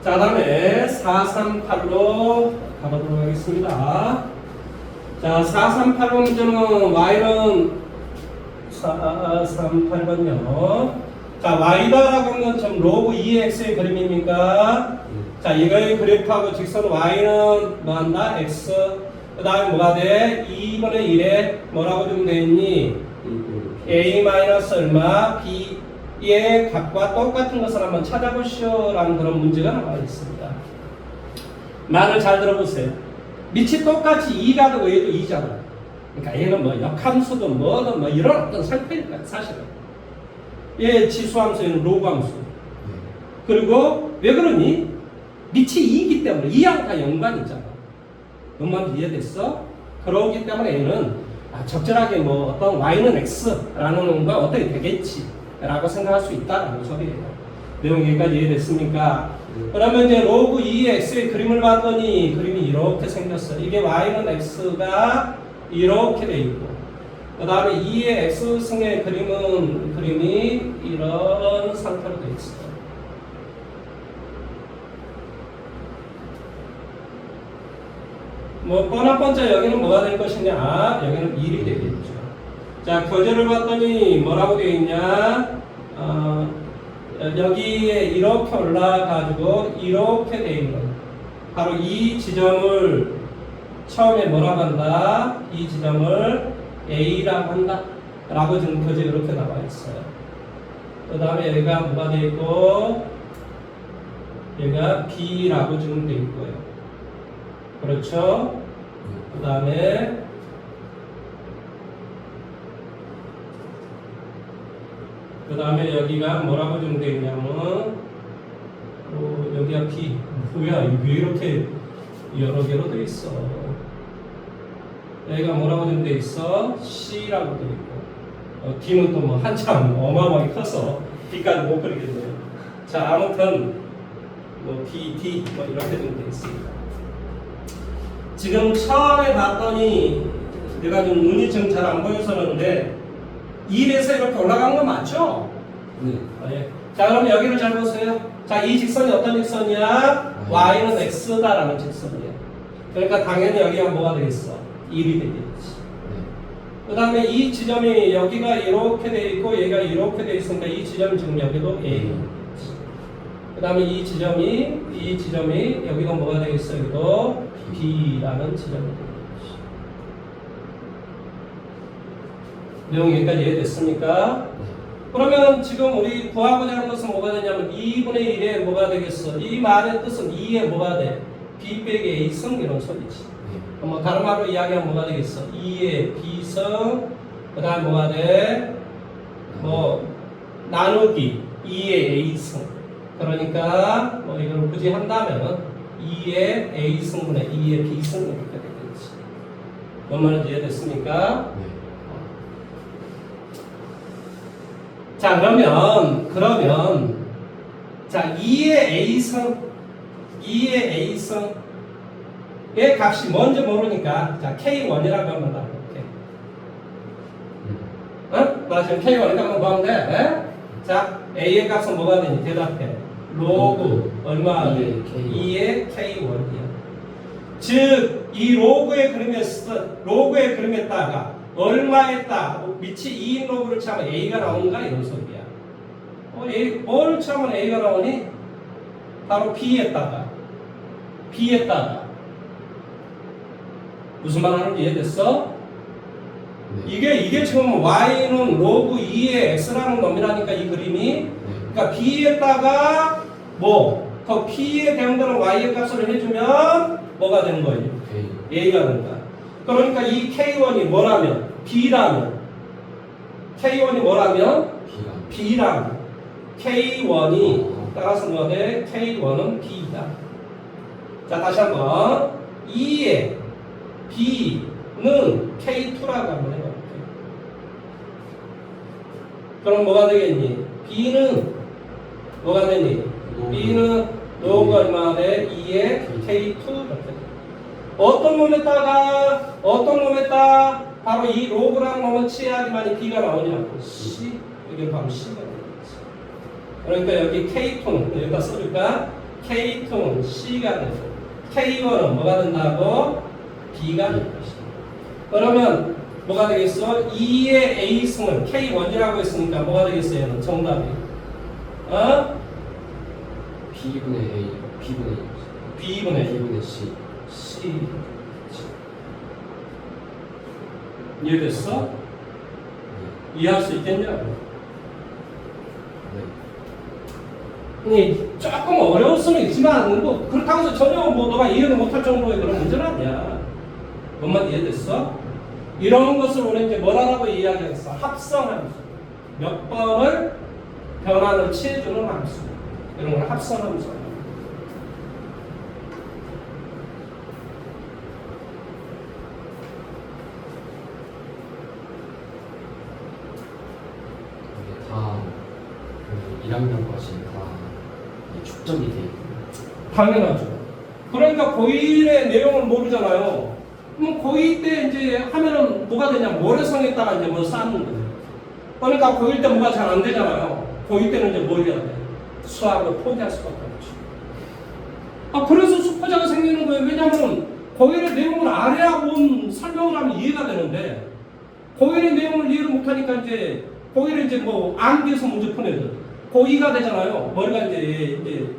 자, 다음에 438로 가보도록 하겠습니다. 자, 438번 문제는 y는 438번요. 자, y다라고 하는 건 지금 로그 2x의 그림입니까? 자, 이거의 그래프하고 직선 y는 뭐한다? x. 그 다음에 뭐가 돼? 2분의 1에 뭐라고 좀 되어 있니? a 마이너스 얼마? b 의 값과 똑같은 것을 한번 찾아보시오라는 그런 문제가 나와 있습니다. 말을 잘 들어보세요. 밑이 똑같이 2가 되고 얘도 2잖아. 그러니까 얘는 뭐 역함수든 뭐든 뭐 이런 어떤 상태일 거야 사실은. 얘 지수함수, 얘는 로그함수. 그리고 왜 그러니? 밑이 2이기 때문에 2하고 다 연관이잖아. 뭔 말인지 이해됐어? 그러기 때문에 얘는 적절하게 뭐 어떤 y는 x라는 놈과 어떻게 되겠지 라고 생각할 수 있다라는 소리예요. 내용 여기까지 이해됐습니까? 그러면 이제 로그 2의 x의 그림을 봤더니 그림이 이렇게 생겼어. 이게 y는 x가 이렇게 돼 있고, 그 다음에 2의 x승의 그림이 이런 상태로 돼 있어. 뭐 뻔한 번째 여기는 뭐가 될 것이냐? 여기는 1이 되겠죠. 자, 교재를 봤더니 뭐라고 되어 있냐? 여기에 이렇게 올라가지고 이렇게 되어 있는 바로 이 지점을 처음에 뭐라고 한다? 이 지점을 A라고 한다 라고 지금 교재에 이렇게 나와 있어요. 그 다음에 여기가 뭐가 되어 있고 여기가 B라고 지금 되어 있고요. 그렇죠? 그 다음에 여기가 뭐라고 좀 되어 있냐면 여기가 B. 뭐야, 왜 이렇게 여러 개로 되어 있어? 여기가 뭐라고 좀 되어 있어? C라고 되어 있고 D는 또 뭐 한참 어마어마하게 커서 D까지 못 그리겠네요. 자, 아무튼 뭐 B, D 뭐 이렇게 좀 되어 있습니다. 지금 처음에 봤더니 내가 좀 눈이 지금 잘 안 보여서 그러는데 1에서 이렇게 올라간 거 맞죠? 네. 네. 자, 그럼 여기를 잘 보세요. 자, 이 직선이 어떤 직선이야? y는 x다라는 직선이야. 그러니까 당연히 여기가 뭐가 되겠어? 1이 되겠지. 네. 그 다음에 이 지점이 여기가 이렇게 돼 있고 얘가 이렇게 돼 있으니까 이 지점이 지금 여기도 A. 그 다음에 이 지점이 여기가 뭐가 되겠어? 여기도 B라는 지점이 되겠지. 내용 여기까지 이해됐습니까? 그러면 지금 우리 구하고자 하는 것은 뭐가 되냐면 2분의 1에 뭐가 되겠어? 이 말의 뜻은 2에 뭐가 돼? B 빼기 A승 이런 소리지. 뭐 다른 말로 이야기하면 뭐가 되겠어? 2의 B승, 그 다음 뭐가 돼? 뭐 나누기 2의 A승. 그러니까 뭐 이걸 굳이 한다면 2의 A승분의 2의 B승 이렇게 되겠지. 뭔 말인지 이해됐습니까? 네. 자, 그러면 자, 2의 A승의 값이 뭔지 모르니까 자, K1이라고 한번 놔볼게. 어? 나 지금 K1이니까 한번 뭐 하면 돼? 에? 자, A의 값은 뭐가 되니? 대답해. 로그 얼마? 2의 K1이야. 즉, 이 로그의 그림에다가 얼마에다 밑이 2인 로그를 치면 A가 나오는가 이런 소리야. 뭘 치면 A가 나오니? 바로 B에다가 무슨 말 하는지 이해됐어? 네. 이게 지금 Y는 로그 2의 X라는 놈이라니까 이 그림이. 그러니까 B에다가 그 P에 대응되는 Y의 값을 해주면 뭐가 되는 거예요? A가 되는 거야. 그러니까 이 K1이 뭐라면? B라면 K1이 뭐라면? B라면 K1이 따라서 뭐가 돼? K1은 B다. 자, 다시 한번 2의 B는 K2라고 한번 해볼게요. 그럼 뭐가 되겠니? B는 뭐가 되니? B는 로그 얼마 돼? 2의 K2 이렇게 돼. 어떤 놈에다가 바로 이 로그랑 놈을 취해야지만 B가 나오냐고. C. 여기 바로 C가 되겠지. 그러니까 여기 K2는 여기다 써줄까? K2는 C가 되고 K1은 뭐가 된다고? B가 될 것이다. 그러면 뭐가 되겠어? 2의 A승을 K1이라고 했으니까 뭐가 되겠어요? 얘는 정답이 B분의 A, B분의 C. 이해됐어? 이해할 수 있겠냐고. 조금 어려울 수는 있지만 뭐 그렇다고 해서 전혀 뭐 너가 이해를 못할 정도의 그런 문제는 아니야. 뭔만 이해됐어? 이런 것을 우리 이제 뭐라고 이야기했어? 합성함수. 몇 번을 변화를 취해주는 함수. 이런 걸 합성함수. 이게 다 1학년까지 다 축적이 돼 있고. 당연하죠. 그러니까 고1의 내용을 모르잖아요. 그럼 고2 때 이제 하면은 뭐가 되냐? 모래성에다가 이제 뭘 쌓는 거예요. 그러니까 고1 때 뭐가 잘 안 되잖아요. 고2 때는 이제 뭘 해야 돼? 수학을 포기할 수밖에 없죠. 그래서 수포자가 생기는 거예요. 왜냐하면 고1의 내용을 알아야 온 설명을 하면 이해가 되는데 고1의 내용을 이해를 못하니까 이제 고1에 이제 뭐 암기해서 문제 푸는 애들 고2가 되잖아요. 머리가 이제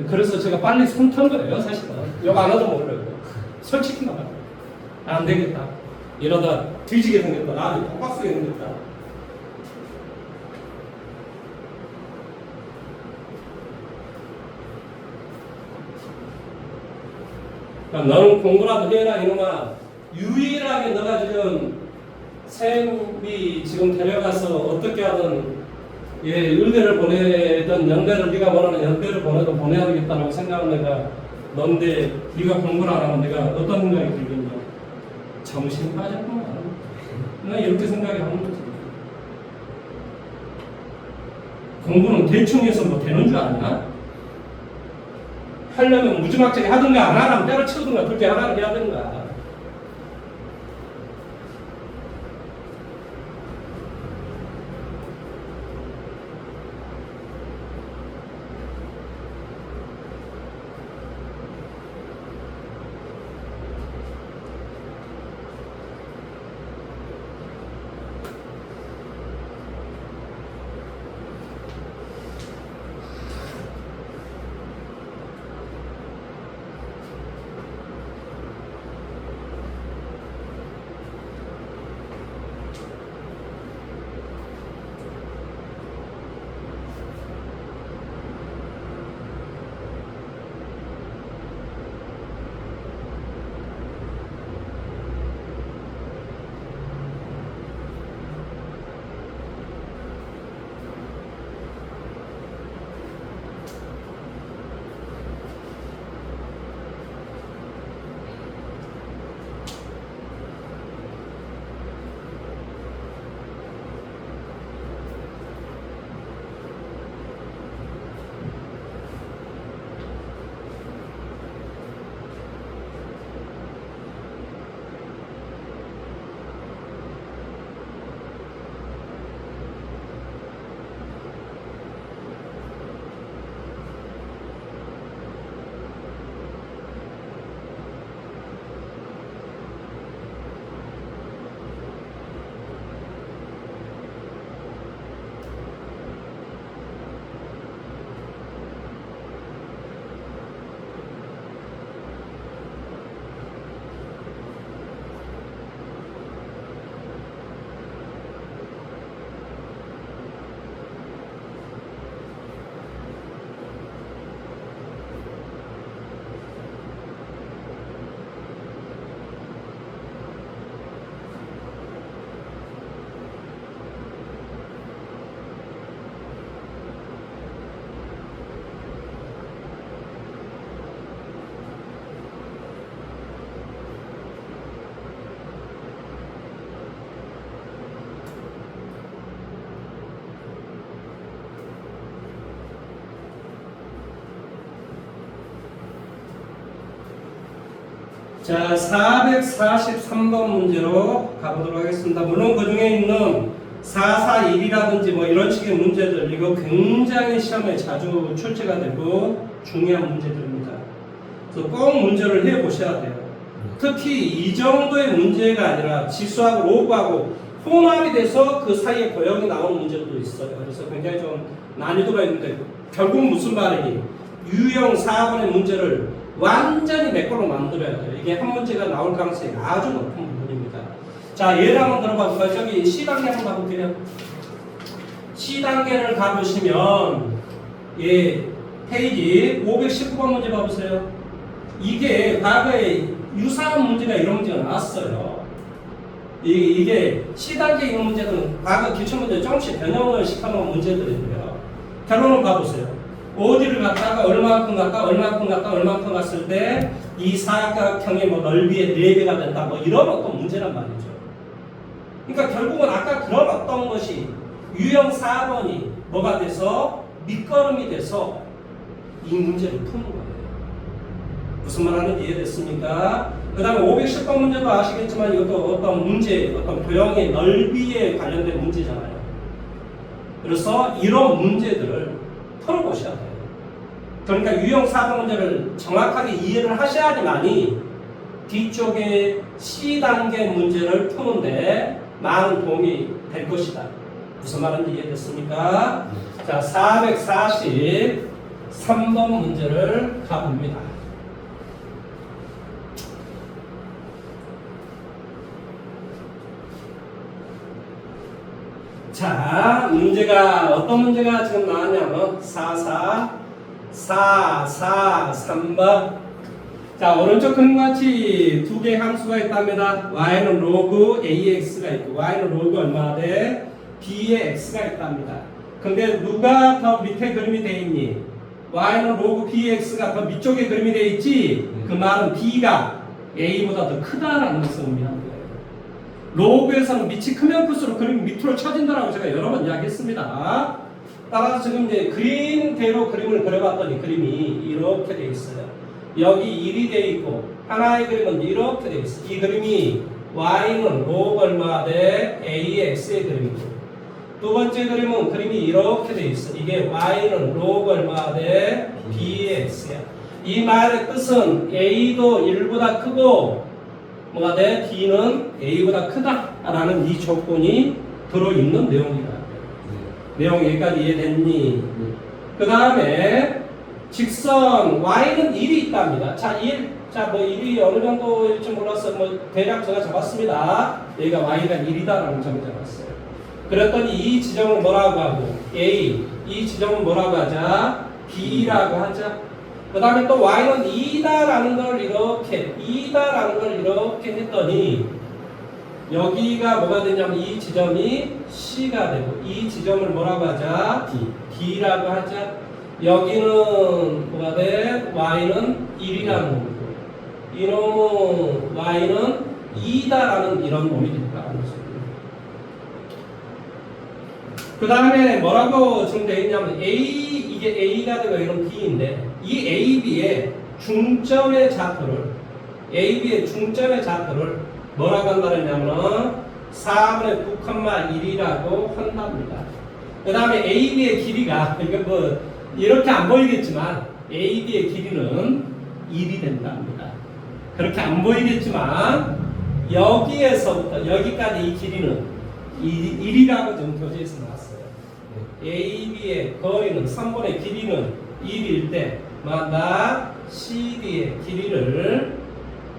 그래서 제가 빨리 손 턴 거예요, 사실은. 욕 안 하도 모르려고. 솔직히 말하면. 안 되겠다. 이러다 뒤지게 생겼다. 나도 똑박스게 생겼다. 너는 공부라도 해라, 이놈아. 유일하게 너가 지금 쌤이 지금 데려가서 어떻게 하든 의대를 보내든 연대를 네가 원하는 연대를 보내도 보내야겠다라고 생각하는 내가 넌데 네가 공부를 안 하면 내가 어떤 생각이 들겠냐? 정신이 빠졌구만. 나 이렇게 생각하는 거지. 공부는 대충 해서 뭐 되는 줄 아냐? 하려면 무지막지하게 하든가 안 하면 때려치우든가 둘 중 하나를 해야 되는가? 자, 443번 문제로 가보도록 하겠습니다. 물론 그 중에 있는 441이라든지 뭐 이런 식의 문제들, 이거 굉장히 시험에 자주 출제가 되고 중요한 문제들입니다. 그래서 꼭 문제를 해 보셔야 돼요. 특히 이 정도의 문제가 아니라 지수하고 로그하고 혼합이 돼서 그 사이에 고역이 나오는 문제도 있어요. 그래서 굉장히 좀 난이도가 있는데 결국 무슨 말이니? 유형 4번의 문제를 완전히 내 걸로 만들어야 돼요. 이게 한 문제가 나올 가능성이 아주 높은 부분입니다. 자, 예를 한번 들어봐 볼까요? 저기 C단계 한번 가볼게요. C단계를 가보시면 예, 페이지 519번 문제 봐보세요. 이게 과거에 유사한 문제가 이런 문제가 나왔어요. 이게 C단계 이런 문제들은 과거 기출문제 조금씩 변형을 시켜놓은 문제들이고요. 결론을 봐보세요. 어디를 갔다가 얼마큼 갔을 때 이 사각형의 뭐 넓이의 4배가 된다 뭐 이런 어떤 문제란 말이죠. 그러니까 결국은 아까 그런 어떤 것이 유형 4번이 뭐가 돼서 밑거름이 돼서 이 문제를 푸는 거예요. 무슨 말 하는지 이해됐습니까? 그 다음에 510번 문제도 아시겠지만 이것도 어떤 문제, 어떤 도형의 넓이에 관련된 문제잖아요. 그래서 이런 문제들을 풀어보셔야 돼요. 그러니까 유형 4번 문제를 정확하게 이해를 하셔야지만이 뒤쪽에 C단계 문제를 푸는데 많은 도움이 될 것이다. 무슨 말인지 이해됐습니까? 자, 443번 문제를 가봅니다. 자, 문제가 어떤 문제가 지금 나왔냐면 443번. 자, 오른쪽 그림같이 두 개의 함수가 있답니다. y는 로그 ax가 있고 y는 로그 얼마나 돼? b의 x가 있답니다. 근데 누가 더 밑에 그림이 돼 있니? y는 로그 bx가 더 밑쪽에 그림이 돼 있지? 그 말은 b가 a보다 더 크다라는 것을 의미하는 거예요. 로그에서는 밑이 크면 클수록 그림이 밑으로 쳐진다라고 제가 여러 번 이야기했습니다. 따라서 지금 이제 그림대로 그림을 그려봤더니 그림이 이렇게 돼 있어요. 여기 1이 돼 있고 하나의 그림은 이렇게 돼 있어요. 이 그림이 y는 로그 얼마 대 ax의 그림이고, 두 번째 그림은 그림이 이렇게 돼 있어. 이게 y는 로그 얼마 대 b의 x야. 이 말의 뜻은 a도 1보다 크고 뭐가 돼? b는 a보다 크다라는 이 조건이 들어있는 내용이다. 내용 여기까지 이해됐니? 그 다음에 직선 y는 1이 있답니다. 자, 1. 자, 뭐 1이 어느 정도일지 몰라서 뭐 대략 제가 잡았습니다. 여기가 y가 1이다라는 점을 잡았어요. 그랬더니 이 지점을 뭐라고 하고 a, 이 지점을 뭐라고 하자? b라고 하자. 그 다음에 또 y는 2다라는 걸 이렇게 2다라는 걸 이렇게 했더니 여기가 뭐가 되냐면 이 지점이 C가 되고 이 지점을 뭐라고 하자? D라고 하자. 여기는 뭐가 돼? Y는 1이라는 놈이고 이놈은 Y는 2다라는 이런 놈이 된다는 거죠. 그 다음에 뭐라고 지금 되어 있냐면 이게 A가 되고 이런 B인데 이 AB의 중점의 좌표를 뭐라고 한다냐면 4분의 9,1이라고 한답니다. 그 다음에 AB의 길이가 이거 뭐 이렇게 안 보이겠지만 AB의 길이는 1이 된답니다. 그렇게 안 보이겠지만 여기에서부터 여기까지 이 길이는 1이라고 좀 교재에서 나왔어요. AB의 거리는 3분의 길이는 1일 때 마다 CD의 길이를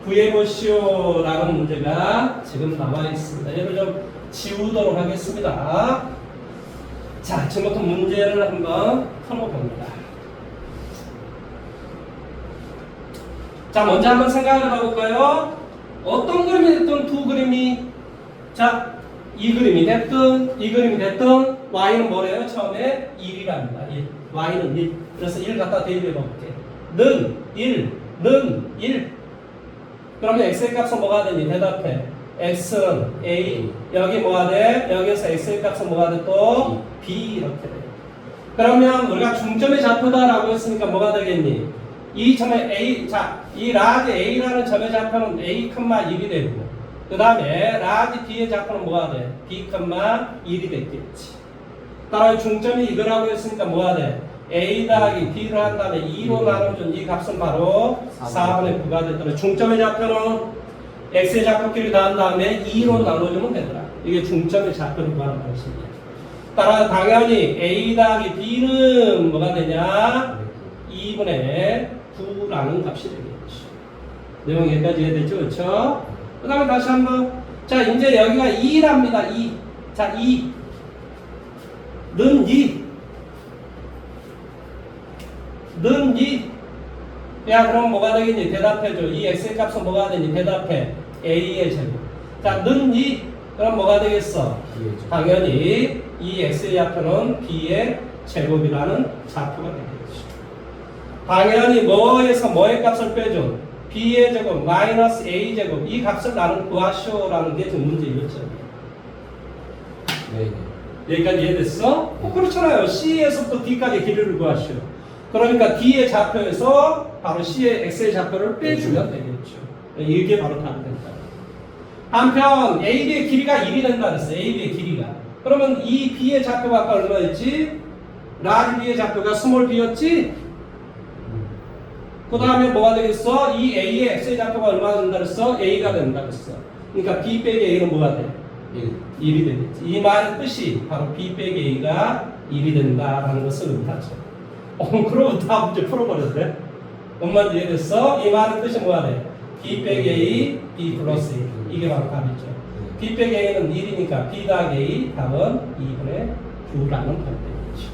구해보시오 라는 문제가 지금 나와 있습니다. 이걸 좀 지우도록 하겠습니다. 자, 지금부터 문제를 한번 풀어봅니다. 자, 먼저 한번 생각을 해볼까요? 어떤 그림이 됐든 두 그림이, 자, 이 그림이 됐든 이 그림이 됐든 y는 뭐래요? 처음에 1이랍니다. 1. y는 1. 그래서 1 갖다 대입해 볼게. 는 1, 는 1. 그러면 x의 값은 뭐가 되니? 대답해. x는 a. 여기 뭐가 돼? 여기서 x의 값은 뭐가 돼? 또 b 이렇게 돼. 그러면 우리가 중점의 좌표다라고 했으니까 뭐가 되겠니? 이 점의 a, 자, 이 라지 a라는 점의 좌표는 a, 1이 되고, 그 다음에 라지 b의 좌표는 뭐가 돼? b, 1이 됐겠지. 따라서 중점이 이거라고 했으니까 뭐가 돼? a 더하기 b를 한 다음에 2로 나눠준 이 값은 바로 4분의 9가 됐더라. 중점의 좌표는 x의 좌표끼리 더한 다음에 2로 나눠주면 되더라. 이게 중점의 좌표를 구하는 방식이야. 따라서 당연히 a 더하기 b는 뭐가 되냐? 2분의 9라는 값이 되겠지. 내용 여기까지 이해됐죠? 그렇죠? 그 다음에 다시 한번. 자, 이제 여기가 2랍니다. 2. 자, 2. 는 2. 는 이. 야, 그럼 뭐가 되겠니? 대답해줘. 이 x의 값은 뭐가 되니? 대답해. a의 제곱. 자, 는 이. 그럼 뭐가 되겠어? B의 제곱. 당연히 이 x의 좌표는 b의 제곱이라는 좌표가 되겠죠. 당연히 뭐에서 뭐의 값을 빼줘? b의 제곱 마이너스 a 제곱 이 값을 나는 구하시오라는 게 지금 문제였죠. 네. 여기까지 이해됐어? 그렇잖아요. C에서부터 D까지 길이를 구하시오. 그러니까 D의 좌표에서 바로 C의 X의 좌표를 빼주면 되겠죠. 이게 바로 답이 된다. 한편 AB의 길이가 1이 된다 그랬어요. AB의 길이가. 그러면 이 B의 좌표가 아까 얼마였지? 라지 B의 좌표가 스몰 B였지? 그 다음에 뭐가 되겠어? 이 A의 X의 좌표가 얼마나 된다 그랬어? A가 된다 그랬어. 그러니까 B 빼기 A는 뭐가 돼? 1이 되겠지. 이 말의 뜻이 바로 B 빼기 A가 1이 된다라는 것을 의미하죠. 그러면 다 문제 풀어버렸네. 뭔 이해됐어? 이 말의 뜻이 뭐가 돼? B 빼기 A, B 플러스 A. 이게 바로 답이죠. B 빼기 A는 1이니까 B 더하기 A 답은 2분의 9라는 답이 되겠죠.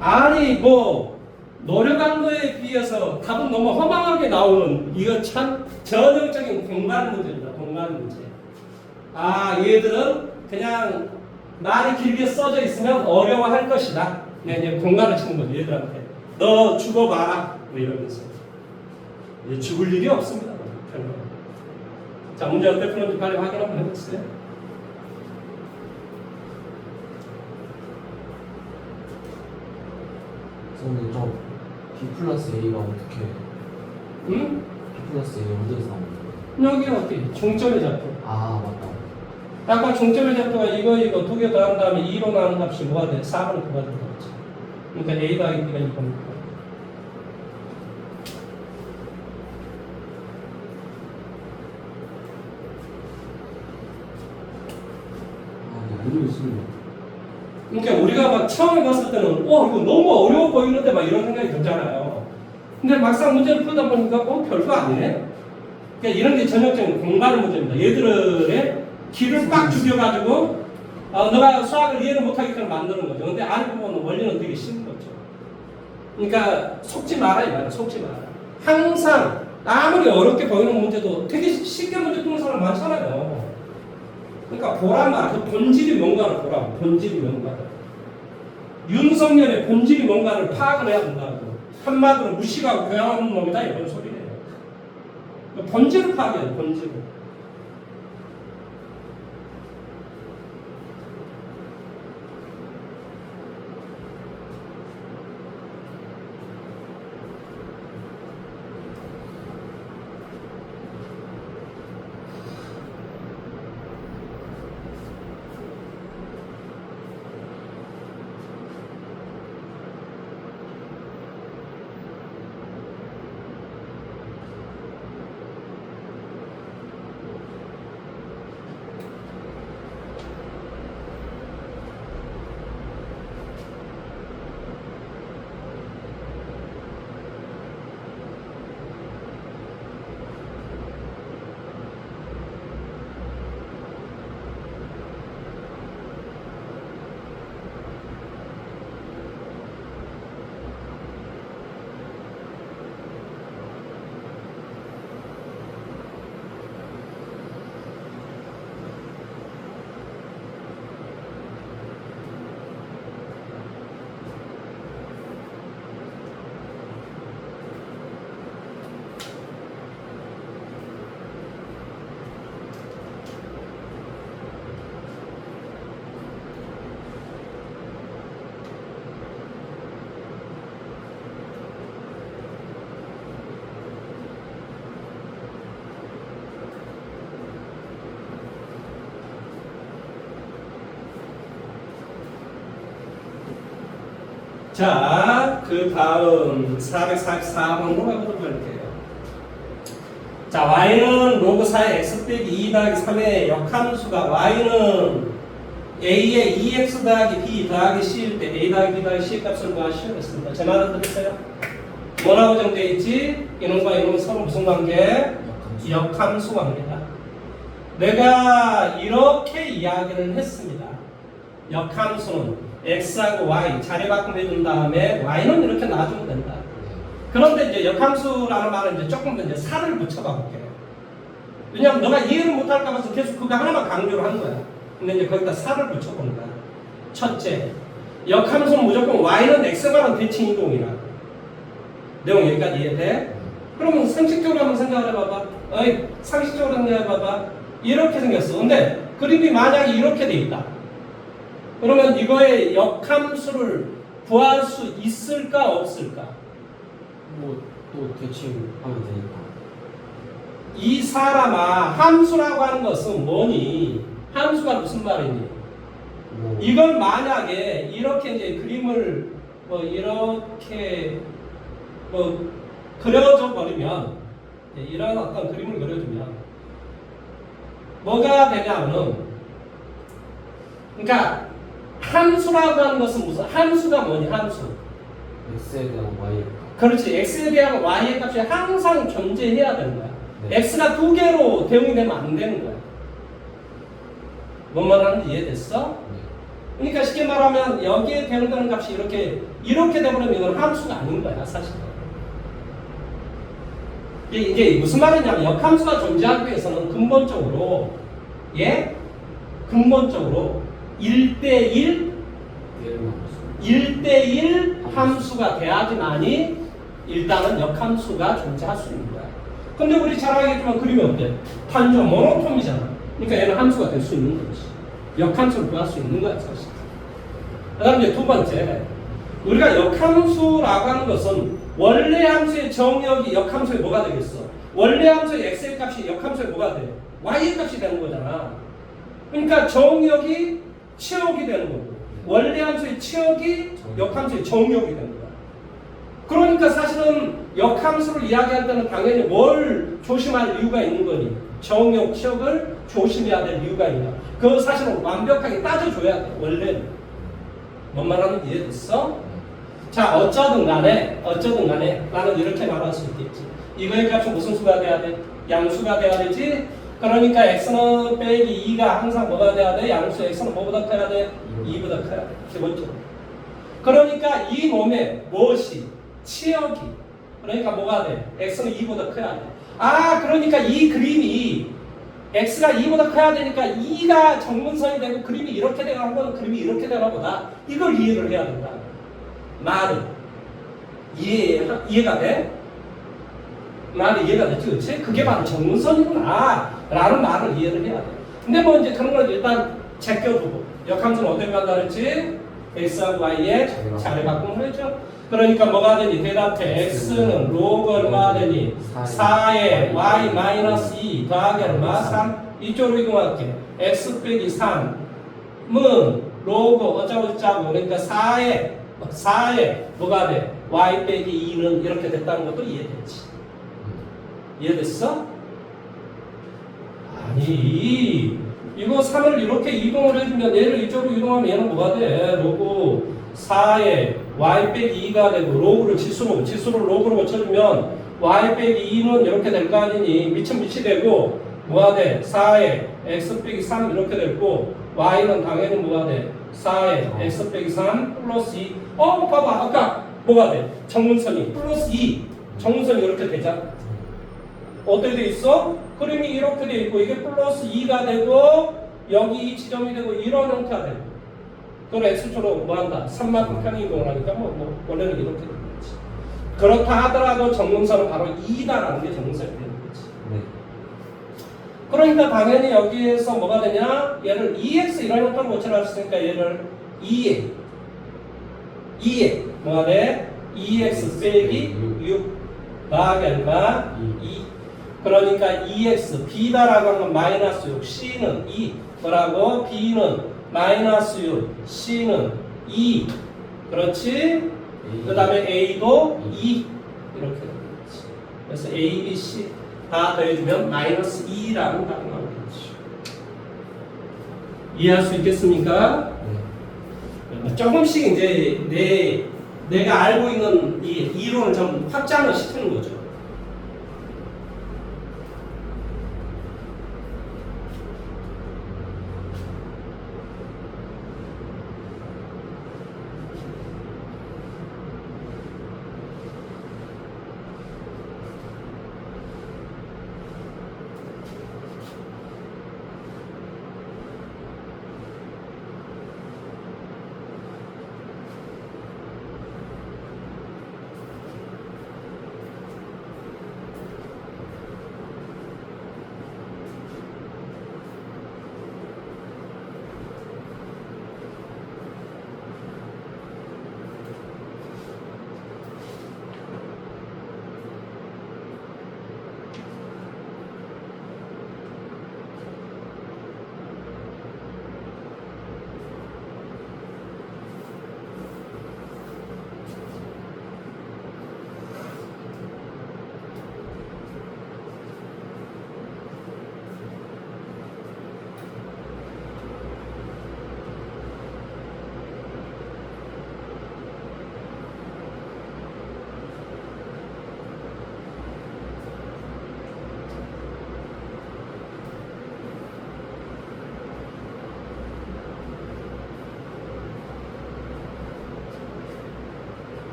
아니 뭐 노력한 거에 비해서 답은 너무 허망하게 나오는 이거 참 전형적인 공간 문제입니다. 공간 문제. 아, 얘들은 그냥 말이 길게 써져 있으면 어려워할 것이다. 그냥 이제 공간을 치는 거죠, 얘들한테. 너 죽어봐라. 뭐 이러면서. 이제 죽을 일이 없습니다. 별로. 자, 문제 어떻게 푸는지 빨리 확인 한번 해보세요. 선생님, 저 B 플러스 A가 어떻게 응? B 플러스 A가 어디서 나오는 거예요? 여기 어디? 중점의 좌표. 아, 맞다. 아까 중점의 좌표가 이거 두 개 더한 다음에 2로 나눈 값이 뭐가 돼? 4분의 9가 되겠지. 그러니까 A 더하기 B가 이겁니다. 모르겠습니다. 그러니까 우리가 막 처음에 봤을 때는 이거 너무 어려워 보이는데 막 이런 생각이 들잖아요. 근데 막상 문제를 풀다 보니까 별거 아니네. 그러니까 이런 게 전형적인 공간 문제입니다. 얘들의 길을 빡 죽여가지고 너가 수학을 이해를 못하게끔 만드는 거죠. 근데 알고 보면 원리는 되게 쉬운 거죠. 그러니까 속지 마라 이 말이야. 속지 마라. 항상 아무리 어렵게 보이는 문제도 되게 쉽게 문제 푸는 사람 많잖아요. 그러니까 보란 말, 그 본질이 뭔가를 보라고. 본질이 뭔가를. 윤석열의 본질이 뭔가를 파악을 해야 된다고. 한마디로 무식하고 교양없는 놈이다 이런 소리예요. 본질을 파악해야 돼. 본질을. 자, 그 다음 444번으로 가보도록 할게요. 자, y는 로그 4의 x 빼기 2 더하기 3의 역함수가 y는 a의 2x 더하기 b 더하기 c일 때 a 더하기 b 더하기 c의 값을 구하시오 했습니다. 제 말은 들으세요? 뭐라고 정되어 있지? 이놈과 이놈은 서로 무슨 관계? 역함수 관계다. 내가 이렇게 이야기를 했습니다. 역함수는 x하고 y 자리 바꿈해 준 다음에 y는 이렇게 놔주면 된다. 그런데 이제 역함수라는 말은 이제 조금 더 이제 살을 붙여가 볼게요. 왜냐면 너가 이해를 못할까 봐서 계속 그거 하나만 강조를 하는 거야. 근데 이제 거기다 살을 붙여보는 거야. 첫째, 역함수는 무조건 y는 x과는 대칭 이동이라. 내용 여기까지 이해돼? 그러면 상식적으로 한번 생각을 해봐봐. 상식적으로 생각해봐봐. 이렇게 생겼어. 근데 그림이 만약에 이렇게 돼 있다. 그러면 이거의 역함수를 구할 수 있을까 없을까? 뭐 또 대칭하면 되니까. 이 사람아, 함수라고 하는 것은 뭐니? 함수가 무슨 말이니? 뭐 이걸 만약에 이렇게 이제 그림을 뭐 이렇게 뭐 그려줘 버리면, 이런 어떤 그림을 그려주면 뭐가 되냐면은, 그러니까 함수라고 하는 것은 무슨 함수가 뭐니? 함수. x에 대한 y 그렇지. x에 대한 y의 값이 항상 존재해야 되는 거야. 네. x가 두 개로 대응이 되면 안 되는 거야. 뭔 말하는지 이해됐어? 그러니까 쉽게 말하면 여기에 대응되는 값이 이렇게 되버리면 이건 함수가 아닌 거야, 사실. 이게 무슨 말이냐면 역함수가 존재하기 위해서는 근본적으로 1대1 1대1 함수가 돼야지만이 일단은 역함수가 존재할 수 있는 거야. 근데 우리 잘 알겠지만 그림이 어때? 단전 모노톰이잖아. 그러니까 얘는 함수가 될 수 있는 거지. 역함수를 구할 수 있는 거야, 사실. 그 다음 이제 두 번째, 우리가 역함수라고 하는 것은 원래 함수의 정역이 역함수의 뭐가 되겠어? 원래 함수의 x의 값이 역함수의 뭐가 돼? y의 값이 되는 거잖아. 그러니까 정역이 치역이 되는 거고, 원래 함수의 치역이 역함수의 정역이 되는 거야. 그러니까 사실은 역함수를 이야기할 때는 당연히 뭘 조심할 이유가 있는 거니? 정역, 치역을 조심해야 될 이유가 있냐? 그거 사실은 완벽하게 따져줘야 돼, 원래는. 뭔 말하는지 이해됐어? 자, 어쩌든 간에 나는 이렇게 말할 수 있겠지. 이거의 값은 무슨 수가 돼야 돼? 양수가 돼야 되지? 그러니까 x는 빼기 2가 항상 뭐가 돼야 돼? 양수 x는 뭐보다 커야 돼? 2보다 커야 돼, 기본적으로. 그러니까 이 놈의 무엇이? 치역이. 그러니까 뭐가 돼? x는 2보다 커야 돼. 그러니까 이 그림이 x가 2보다 커야 되니까 2가 정문선이 되고 그림이 이렇게 되는 거는 그림이 이렇게 되나 보다. 이걸 이해를 해야 된다. 말은 이해가 돼? 말이 이해가 되지, 그렇지? 그게 바로 정문선이구나 라는 말을 이해를 해야 돼. 근데 뭐 이제 그런 걸 일단 제껴두고, 역함수는 어떻게 간다 그랬지? x하고 y의 자리 바꿈을 했죠. 그러니까 뭐가 되니? 대답해. x는 로그 얼마가 되니? 4에 y 마이너스 2 더하기 얼마? 3. 이쪽으로 이동할게. x 빼기 3은 로그 어쩌고저쩌고. 그러니까 4에 뭐가 돼? y 빼기 2는 이렇게 됐다는 것도 이해됐지. 이해됐어? 아니, 이거 3을 이렇게 이동을 해주면 얘를 이쪽으로 이동하면 얘는 뭐가 돼? 로그 4에 y 빼기 2가 되고, 로그를 지수로 로그로 고쳐주면 y 빼기 2는 이렇게 될 거 아니니? 밑은 밑이 되고 뭐가 돼? 4에 x 빼기 3 이렇게 되고, y는 당연히 뭐가 돼? 4에 x 빼기 3 플러스 2. 봐봐, 아까 뭐가 돼? 정문선이 플러스 2. 정문선이 이렇게 되잖아. 어떻게 돼 있어? 그림이 이렇게 돼 있고, 이게 플러스 2가 되고, 여기 이 지점이 되고, 이런 형태가 되고. 그걸 x초로 뭐 한다? 3만큼 평행이동을 하니까 원래는 이렇게 되는 거지. 그렇다 하더라도 정문선은 바로 2다라는 게 정문선이 되는 거지. 네. 그러니까 당연히 여기에서 뭐가 되냐? 얘를 2x 이런 형태로 고쳐낼 수 있으니까 얘를 2에 뭐가 돼? 2x 빼기 6 더하기 얼마? 2. 그러니까 2x b다라고 하면 마이너스 6, c는 2 뭐라고? b는 마이너스 6, c는 2. 그렇지? 그 다음에 a도 2 이렇게 되는 거지. 그래서 a, b, c 다 더해주면 마이너스 2라는 답이 나오겠지. 이해할 수 있겠습니까? 조금씩 이제 내가 알고 있는 이 이론을 좀 확장을 시키는 거죠.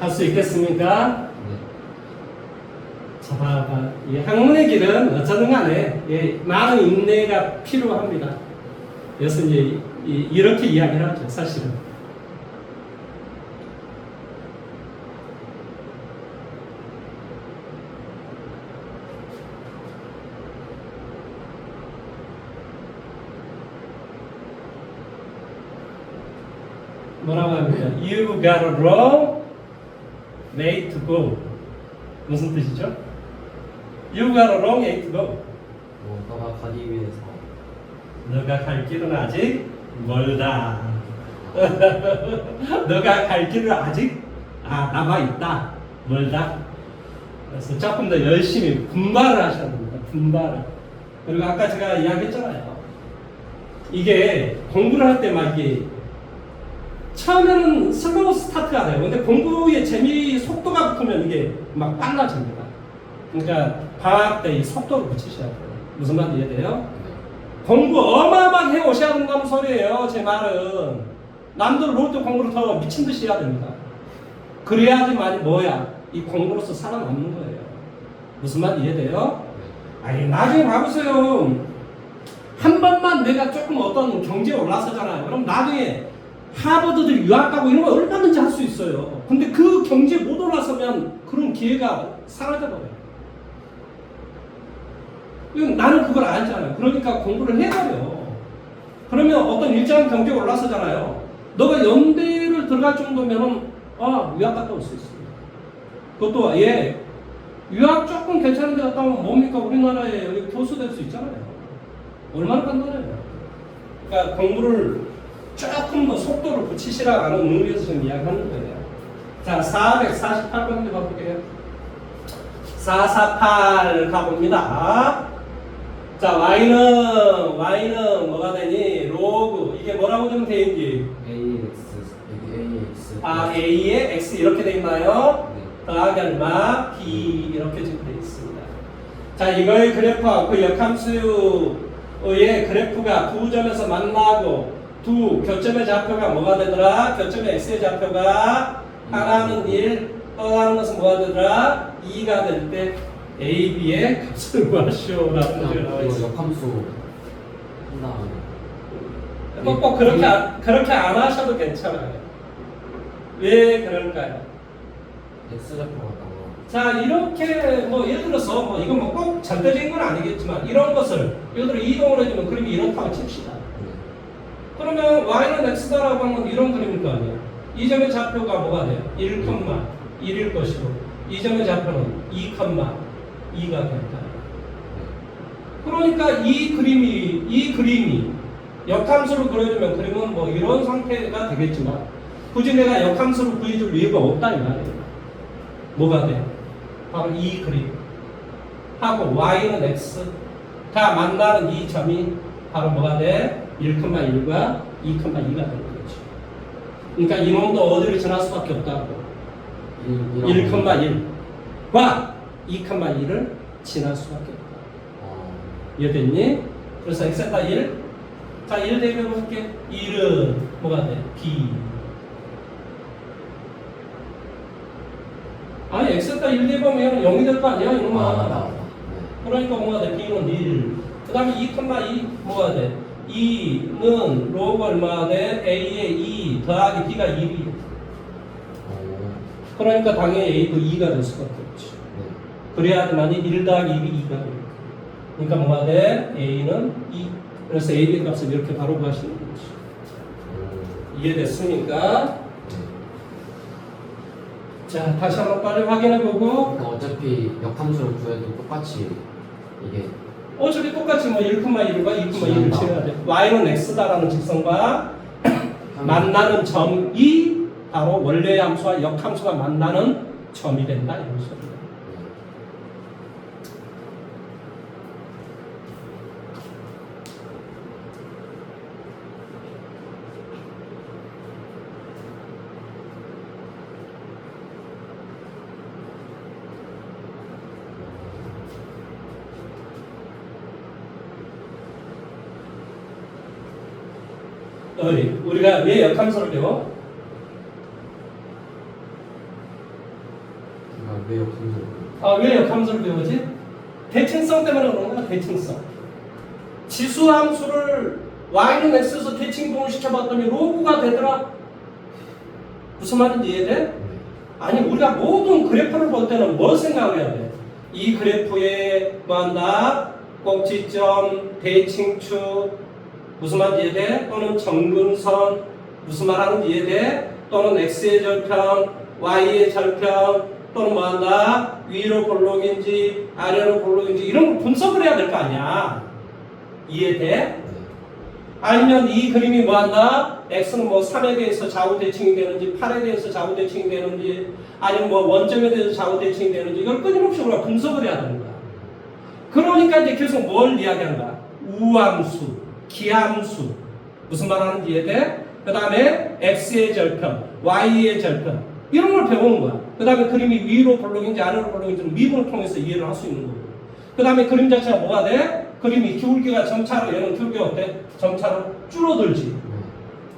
할 수 있겠습니까? 네. 자, 봐봐. 이 학문의 길은 어쩌든 간에 많은 인내가 필요합니다. 그래서 이제 이렇게 이야기를 하죠, 사실은. 뭐라고 합니까? You got a long way to go. 무슨 뜻이죠? You got a long way to go. 너가 가기 위해서. 너가 갈 길은 아직 멀다. 너가 갈 길은 아직 남아 있다. 멀다. 그래서 조금 더 열심히 분발을 하셔야 됩니다. 분발을. 그리고 아까 제가 이야기했잖아요. 이게 공부를 할 때 막 이게 처음에는 슬로우 스타트가 돼요. 근데 공부의 재미 속도가 붙으면 이게 막 빨라집니다. 그러니까 방학 때 이 속도를 붙이셔야 돼요. 무슨 말인지 이해돼요? 공부 어마어마하게 해 오셔야 된다는 소리예요. 제 말은 남들 롤도 공부를 더 미친 듯이 해야 됩니다. 그래야지만이 뭐야? 이 공부로서 살아남는 거예요. 무슨 말인지 이해돼요? 아니 나중에 봐보세요. 한 번만 내가 조금 어떤 경제에 올라서잖아요. 그럼 나중에 하버드들 유학 가고 이런 거 얼마든지 할 수 있어요. 근데 그 경제에 못 올라서면 그런 기회가 사라져버려요. 나는 그걸 알잖아요. 그러니까 공부를 해버려. 그러면 어떤 일정한 경제에 올라서잖아요. 너가 연대를 들어갈 정도면은 유학 갔다 올 수 있어요. 그것도 유학 조금 괜찮은 데 갔다 오면 뭡니까? 우리나라에 여기 교수 될 수 있잖아요. 얼마나 간단해요. 그러니까 공부를 조금 더 속도를 붙이시라는 의미에서 지금 이야기하는 거예요. 자, 448번째 가볼게요. 448 가봅니다. 자, y는 뭐가 되니? 로그. 이게 뭐라고 좀 돼 있는지? AX. A에 X 이렇게 돼 있나요? 네. 더하기 얼마? B 이렇게 지금 돼 있습니다. 자, 이거의 그래프와 그 역함수의 그래프가 두 점에서 만나고 두 교점의 좌표가 뭐가 되더라? 교점의 x의 좌표가 하나는 1, 또 다른 것은 뭐가 되더라? 2가 될 때 a, b의 값을 구하시오라고 문제가 나와 있어요. 역함수 한 다음에. 꼭 그렇게 안 하셔도 괜찮아요. 왜 그럴까요? X 좌표 같다고. 자, 이렇게 예를 들어서 이건 꼭 절대적인 건 아니겠지만 이런 것을 예를 들어 이동을 해주면 그림이 이렇다고 칩시다. 그러면 y는 x다라고 하면 이런 그림일 거 아니에요. 이 점의 좌표가 뭐가 돼요? 1,1일 것이고 이 점의 좌표는 2,2가 된다. 그러니까 이 그림이 역함수로 그려주면 그림은 이런 상태가 되겠지만 굳이 내가 역함수로 그려줄 이유가 없다 이 말이에요. 뭐가 돼? 바로 이 그림 하고 y는 x가 만나는 이 점이 바로 뭐가 돼? 1,1과 2,2가 되는 거죠. 그러니까 이놈도 어디를 지날 수밖에 없다고. 1,1과 2,2를 지날 수밖에 없다. 이해됐니? 그래서 x에다 1. 자, 1 대입해볼게. 1은 뭐가 돼? b. 아니, x에다 1 대입하면 0이 될 거 아니야? 이놈아. 그러니까 뭐가 돼? b는 1. 그 다음에 2,2 뭐가 돼? 2는 로그 얼마가 돼? a에 2 더하기 b가 1이. 그러니까 당연히 a도 2가 될 수밖에 없지. 그래야지만이 1 더하기 2이 2가 됩니다. 그러니까 뭐가 돼? a는 2. 그래서 a, b 값을 이렇게 바로 구하시는 거지. 이해됐습니까? 자, 다시 한번 빨리 확인해보고. 그러니까 어차피 역함수를 구해도 똑같이 이게 어차피 똑같이 1,1과 2,1을 치러야 돼. y는 x다라는 직선과 만나는 점이 바로 원래 함수와 역함수가 만나는 점이 된다 이런 소리예요. 우리가 왜 역함수를 배워? 아, 왜 역함수를 배우지? 대칭성 때문에 그런 거야, 대칭성. 지수함수를 y는 x에서 대칭동을 시켜봤더니 로그가 되더라. 무슨 말인지 이해돼? 아니, 우리가 모든 그래프를 볼 때는 뭘 생각해야 돼? 이 그래프에 뭐한다? 꼭지점, 대칭축, 무슨 말인지 이해돼? 또는 정근선, 무슨 말 하는지 이해돼? 또는 x의 절편, y의 절편, 또는 뭐한다? 위로 볼록인지 아래로 볼록인지 이런 걸 분석을 해야 될 거 아니야. 이해돼? 아니면 이 그림이 뭐한다? x는 뭐 3에 대해서 좌우 대칭이 되는지 8에 대해서 좌우 대칭이 되는지 아니면 뭐 원점에 대해서 좌우 대칭이 되는지 이걸 끊임없이 우리가 분석을 해야 되는 거야. 그러니까 이제 계속 뭘 이야기하는 거야? 우함수, 기함수, 무슨 말 하는지 이해돼? 그 다음에 x의 절편, y의 절편 이런 걸 배우는 거야. 그 다음에 그림이 위로 볼록인지 아래로 볼록인지는 미분을 통해서 이해를 할 수 있는 거고. 그 다음에 그림 자체가 뭐가 돼? 그림이 기울기가 점차로, 얘는 기울기가 어때? 점차로 줄어들지.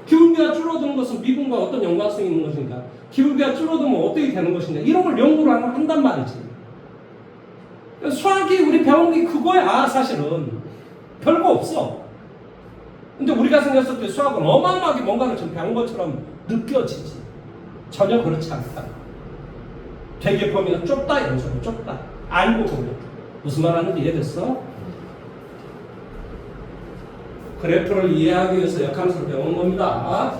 기울기가 줄어드는 것은 미분과 어떤 연관성이 있는 것인가? 기울기가 줄어들면 어떻게 되는 것인가? 이런 걸 연구를 한단 말이지. 수학이 우리 배우는 게 그거야, 사실은. 별거 없어. 근데 우리가 생각했을 때 수학은 어마어마하게 뭔가를 좀 배운 것처럼 느껴지지. 전혀 그렇지 않다. 되게 범위가 좁다, 이런 소리, 좁다. 알고 보면. 무슨 말 하는지 이해됐어? 그래프를 이해하기 위해서 역함수를 배우는 겁니다.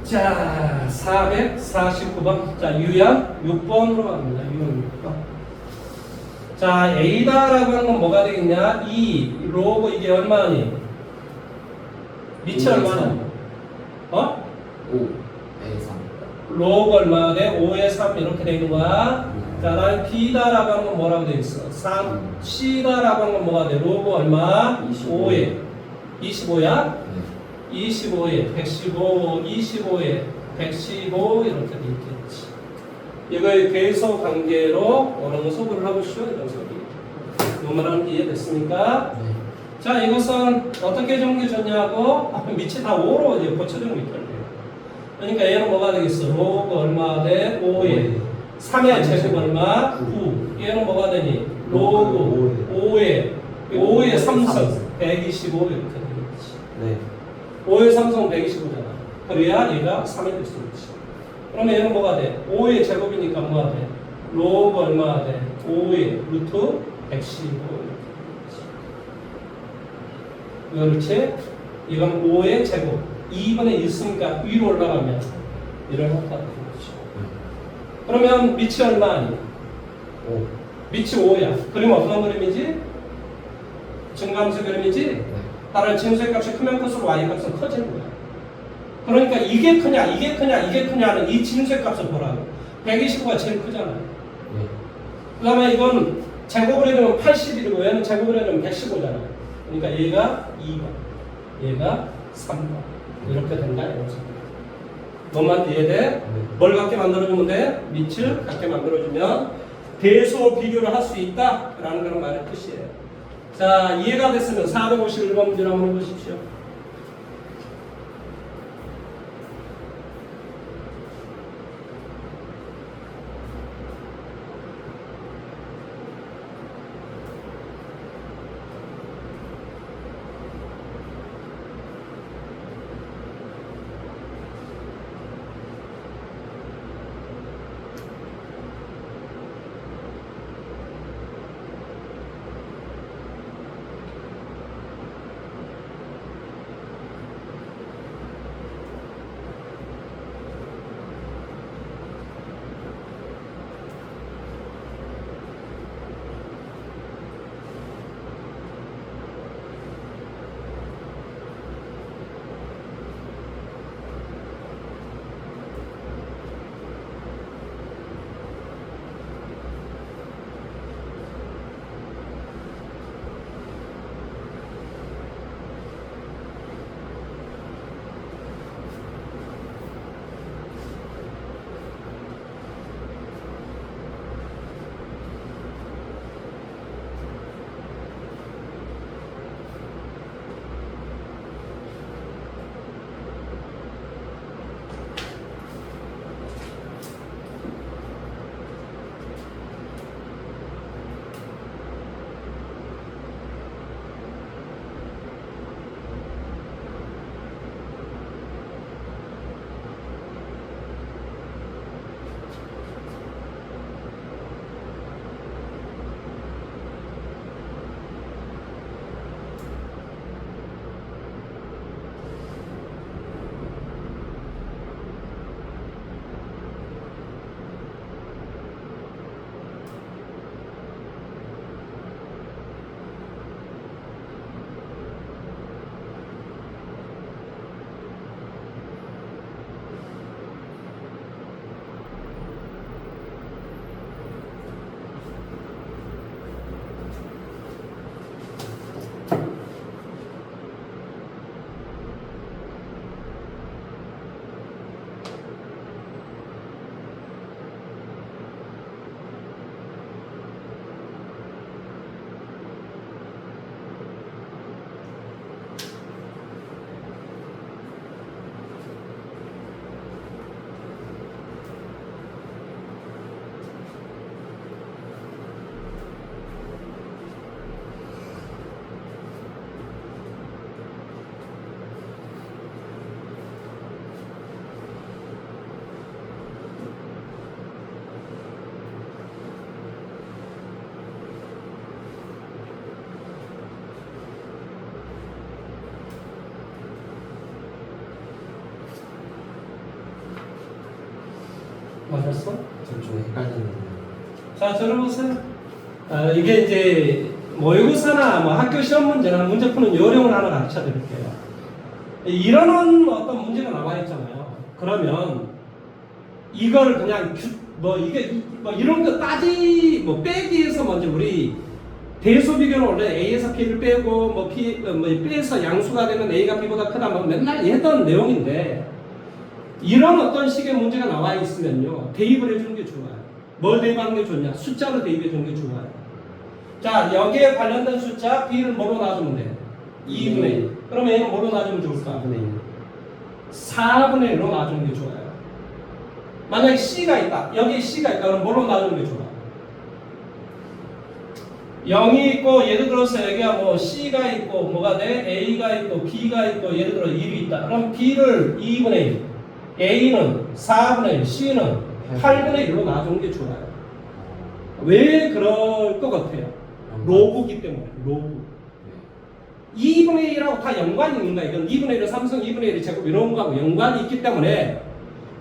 자, 449번. 자, 유형 6번으로 갑니다. 유형 6번. 자, A다라고 하는 건 뭐가 되겠냐? 2, 로그 이게 얼마니? 밑이 얼마나? 어? 5에 3. 로그 얼마나 돼? 5에 3 이렇게 되는 거야. 자, 다음에 B다라고 하는 건 뭐라고 돼 있어? 3. C다라고 하는 건 뭐가 돼? 로그 얼마? 25. 5에. 25야? 네. 25에 115, 25에 115 이렇게 돼 있겠지. 이거의 괴소 관계로 어느 소구를 하보시오. 이런 소리. 뭐 말하는지 이해됐습니까? 네. 자, 이것은 어떻게 정리해줬냐고 밑이 다 5로 이제 고쳐주고 있더라고요. 그러니까 얘는 뭐가 되겠어? 로그 얼마 돼? 5에 3의 제곱 얼마? 9. 얘는 뭐가 되니? 로그 5에 3승 125 이렇게 되겠지. 네. 5의 3승 125잖아. 그래야 얘가 3이 될 수 있지. 그러면 얘는 뭐가 돼? 5의 제곱이니까 뭐가 돼? 로그 얼마가 돼? 5의 루트 115 그렇지? 이건 5의 제곱 2분의 1 쓰니까 위로 올라가면 이런 형태가 되는 거죠. 그러면 밑이 얼마니? 5. 밑이 5야. 그림 어떤 그림이지? 증감수 그림이지? 네. 따라 진수의 값이 크면 클수록 y 값은 커지는 거야. 그러니까 이게 크냐, 이게 크냐, 이게 크냐는 이 진수의 값을 보라고. 125가 제일 크잖아요. 네. 그 다음에 이건 제곱을 해주면 80이고 얘는 제곱을 해주면 115잖아요. 그러니까 얘가 2번, 얘가 3번. 이렇게 된다, 이거죠. 뭐만 이해돼? 네. 뭘 같게 만들어주면 돼? 밑을 같게 만들어주면 대소 비교를 할 수 있다라는 그런 말의 뜻이에요. 자, 이해가 됐으면 451번 문제를 한번 해보십시오. 맞았어? 좀 헷갈리는데. 자, 들어보세요. 이게 이제 모의고사나 뭐 학교 시험 문제나 문제 푸는 요령을 하나 가르쳐 드릴게요. 이런 어떤 문제가 나와 있잖아요. 그러면 이걸 그냥 이런 거 빼기 위해서 먼저 우리 대수 비교는 원래 A에서 P를 빼고 B에서 양수가 되면 A가 B보다 크다 뭐 맨날 했던 내용인데 이런 어떤 식의 문제가 나와 있으면요 대입을 해주는 게 좋아요. 뭘 대입하는 게 좋냐? 숫자로 대입해 주는 게 좋아요. 자, 여기에 관련된 숫자 B를 뭐로 놔주면 돼? 2분의 1. 그러면 얘는 뭐로 놔주면 좋을까? 4분의 1. 4분의 1로 놔주는 게 좋아요. 만약에 C가 있다. 여기에 C가 있다. 그럼 뭐로 놔주는 게 좋아? 0이 있고 예를 들어서 여기가 뭐 C가 있고 뭐가 돼? A가 있고 B가 있고 예를 들어 1이 있다. 그럼 B를 2분의 1, A는 4분의 1, C는 8분의 1로 놔주는 게 좋아요. 왜 그럴 것 같아요? 로그기 때문에. 로그. 2분의 1하고 다 연관이 있는 거야. 이건 2분의 1은 삼성 2분의 1이 제곱 이런 거하고 연관이 있기 때문에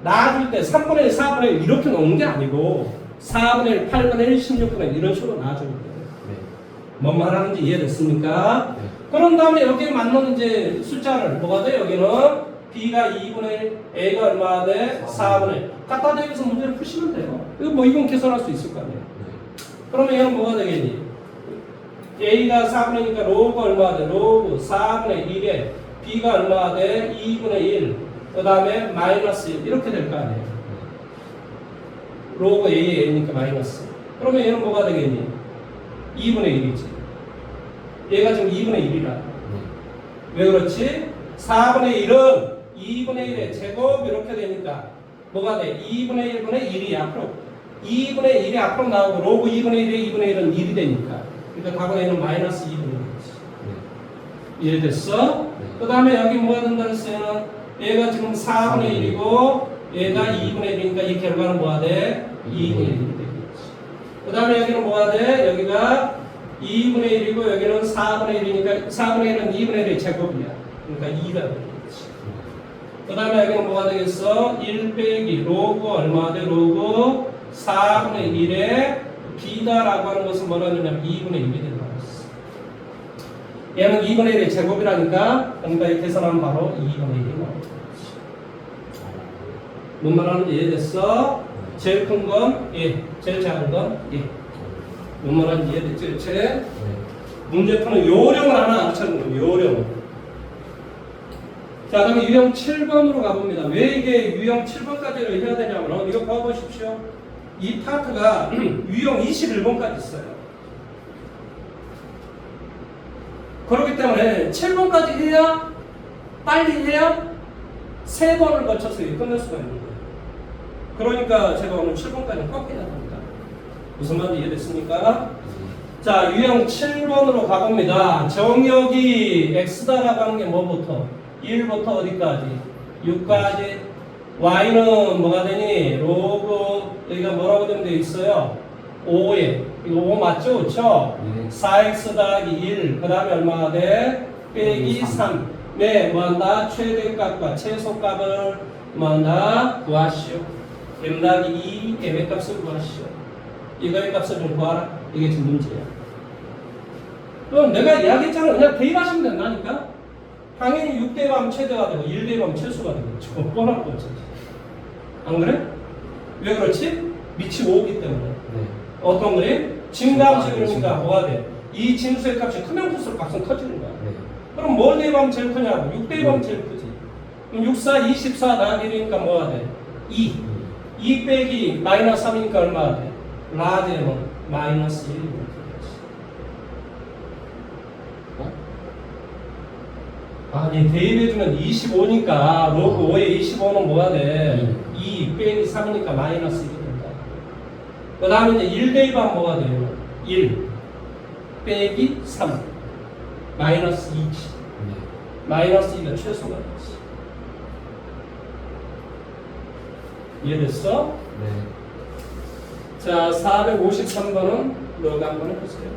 놔줄 때 3분의 1, 4분의 1 이렇게 놓는 게 아니고 4분의 1, 8분의 1, 16분의 1 이런 식으로 놔주는 거예요. 뭔 말하는지 이해됐습니까? 네. 그런 다음에 여기에 맞는 이제 숫자를 뭐가 돼? 여기는 B가 2분의 1, A가 얼마나 돼? 4분의 1. 갖다 대면서 문제를 푸시면 돼요. 이건 계산할 수 있을 거 아니에요. 그러면 얘는 뭐가 되겠니? A가 4분의 1이니까 로그 얼마나 돼? 로그 4분의 1에 B가 얼마나 돼? 2분의 1. 그 다음에 마이너스 1. 이렇게 될 거 아니에요. 로그 A니까 마이너스. 그러면 얘는 뭐가 되겠니? 2분의 1이지. 얘가 지금 2분의 1이라. 왜 그렇지? 4분의 1은 2분의 1의 제곱 이렇게 되니까 뭐가 돼? 2분의 1분의 1이 앞으로 2분의 1이 앞으로 나오고 로그 2분의 1에 2분의 1은 1이 되니까 그러니까 답은 얘는 마이너스 2분의 1이지. 이해됐어? 그 다음에 여기 뭐가 된다 그랬어요? 얘가 지금 4분의 1이고 얘가 2분의 1이니까 이 결과는 뭐가 돼? 2분의 1이 되겠지. 그 다음에 여기는 뭐가 돼? 여기가 2분의 1이고 여기는 4분의 1이니까 4분의 1은 2분의 1의 제곱이야. 그러니까 2가 되겠지. 그 다음에 여기는 뭐가 되겠어? 1 빼기 로그 얼마 돼? 로그 4분의 1에 B다라고 하는 것은 뭐라냐면 2분의 1이 된다고 했어. 얘는 2분의 1의 제곱이라니까 그러니까 이 계산하면 바로 2분의 1이 나오는 거지. 뭔 말하는지 이해됐어? 제일 큰 건 1, 제일 작은 건 1. 뭔 말하는지 이해됐죠? 이렇게 문제 푸는 요령을 하나 가르쳐주는 거예요. 요령. 자, 다음에 유형 7번으로 가봅니다. 왜 이게 유형 7번까지를 해야 되냐면 이거 봐보십시오. 이 파트가 유형 21번까지 있어요. 그렇기 때문에 7번까지 해야 빨리 해야 3번을 거쳐서 끝낼 수가 있는 거예요. 그러니까 제가 오늘 7번까지 꼭 해야 합니다. 무슨 말인지 이해됐습니까? 자, 유형 7번으로 가봅니다. 정역이 x다라고 하는 게 뭐부터? 1부터 어디까지? 6까지. y는 뭐가 되니? 로그 여기가 뭐라고 되면 되어 있어요? 5에 이거 5 맞죠? 그렇죠? 4x 더하기 1. 그 다음에 얼마가 돼? 빼기 3. 네, 뭐한다? 최대값과 최소값을 뭐한다? 구하시오. m 더하기 2 m의 값을 구하시오. 이거의 값을 좀 구하라. 이게 지금 문제야. 그럼 내가 이야기했잖아. 그냥 대입하시면 된다니까? 당연히 6대입하면 최대가 되고 1대입하면 최소가 되겠죠. 뻔한 거지. 안 그래? 왜 그렇지? 밑이 5기 때문에. 네. 어떤 그림? 증가함식이니까 뭐가 돼? 이 진수의 값이 크면 클수록 값은 커지는 거야. 네. 그럼 뭘 대입하면 제일 크냐고? 6대입하면 제일 크지. 그럼 6, 4, 24 나누기 1이니까 뭐가 돼? 2. 2 빼기 마이너스 3이니까 얼마가 돼? 라지에는 마이너스 1. 아니 대입해주면 25니까 로그 5에 25는 뭐가 돼? 2 빼기 3이니까 마이너스 1이 된다. 그 다음에 이제 1 대입하면 뭐가 돼요? 1 빼기 3 마이너스 2지. 마이너스 2가 최소가 되지. 이해됐어? 네. 자, 453번은 로그 한번 해보세요.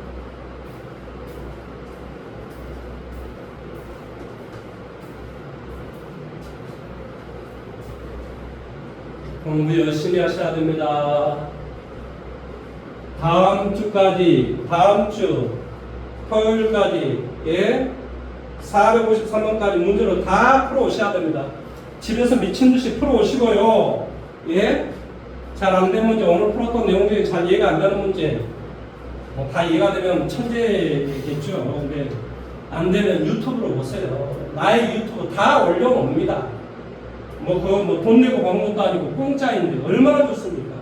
공부 열심히 하셔야 됩니다. 다음 주까지, 다음 주 토요일까지, 예? 453번까지 문제를 다 풀어오셔야 됩니다. 집에서 미친 듯이 풀어오시고요. 예? 잘 안 된 문제, 오늘 풀었던 내용 중에 잘 이해가 안 되는 문제, 뭐 다 이해가 되면 천재겠죠. 근데 안 되면 유튜브로 보세요. 나의 유튜브 다 올려놓습니다. 뭐 그거 뭐 돈 내고 본 것도 아니고 공짜인데 얼마나 좋습니까?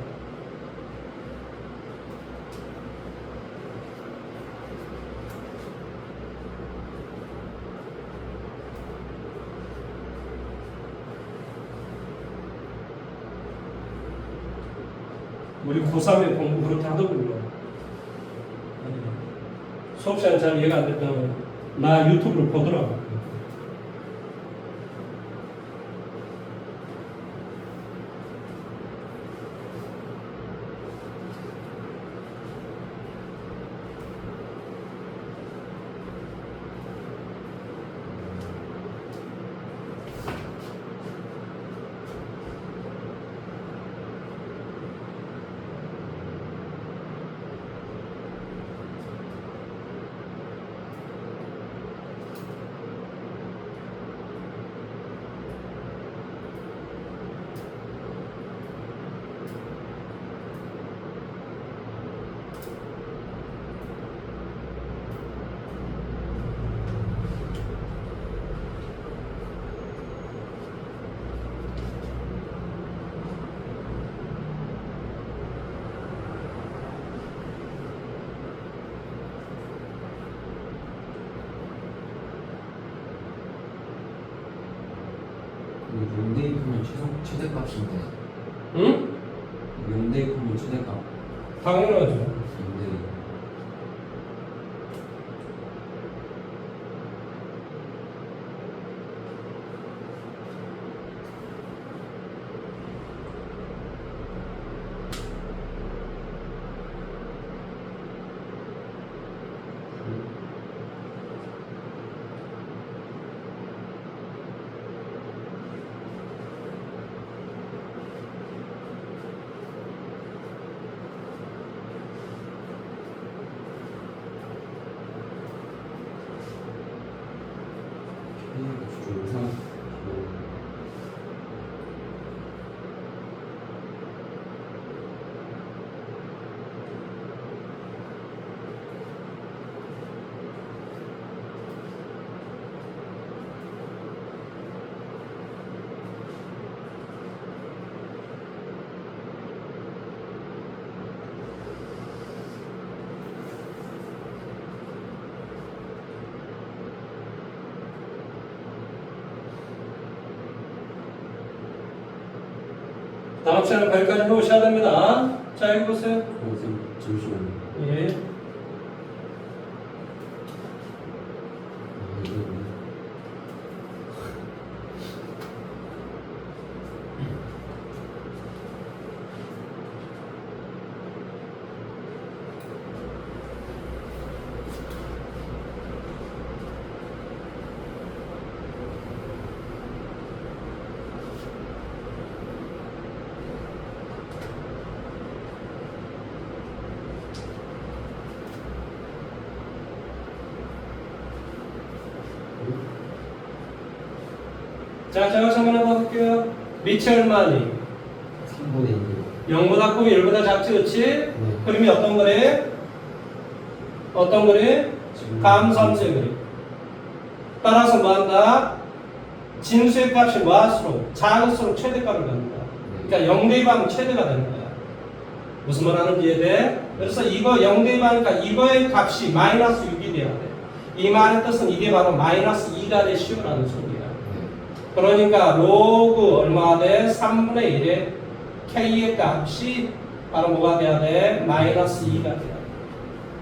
우리 고3에 공부 그렇게 하더군요. 수업 시간 잘 이해가 안 됐다면 나 유튜브를 보더라고. 용대입하면 최대값인데. 응? 용대입하면 최대값. 당연하죠. 용대입. 다음 시간에 거기까지 해오셔야 됩니다. 자, 여기 보세요. 잠시만요. 예. 자, 제가 한번 해볼게요. 밑이 얼마니? 3분의 2. 0보다 크고 1보다 작지, 그치? 네. 그림이 어떤 거래? 어떤 거래? 감삼색 그림. 따라서 뭐 한다? 진수의 값이 뭐 할수록 작을수록 최대값을 갖는다. 그러니까 0대입하면 최대가 되는 거야. 무슨 말 하는지 이해돼? 그래서 이거 0대입하니까 이거의 값이 마이너스 6이 돼야 돼. 이 말의 뜻은 이게 바로 마이너스 2가 돼 씌우라는 소리야. 그러니까 로그 얼마가 돼? 3분의 1의 k의 값이 바로 뭐가 돼야 돼? 마이너스 2가 돼야 돼.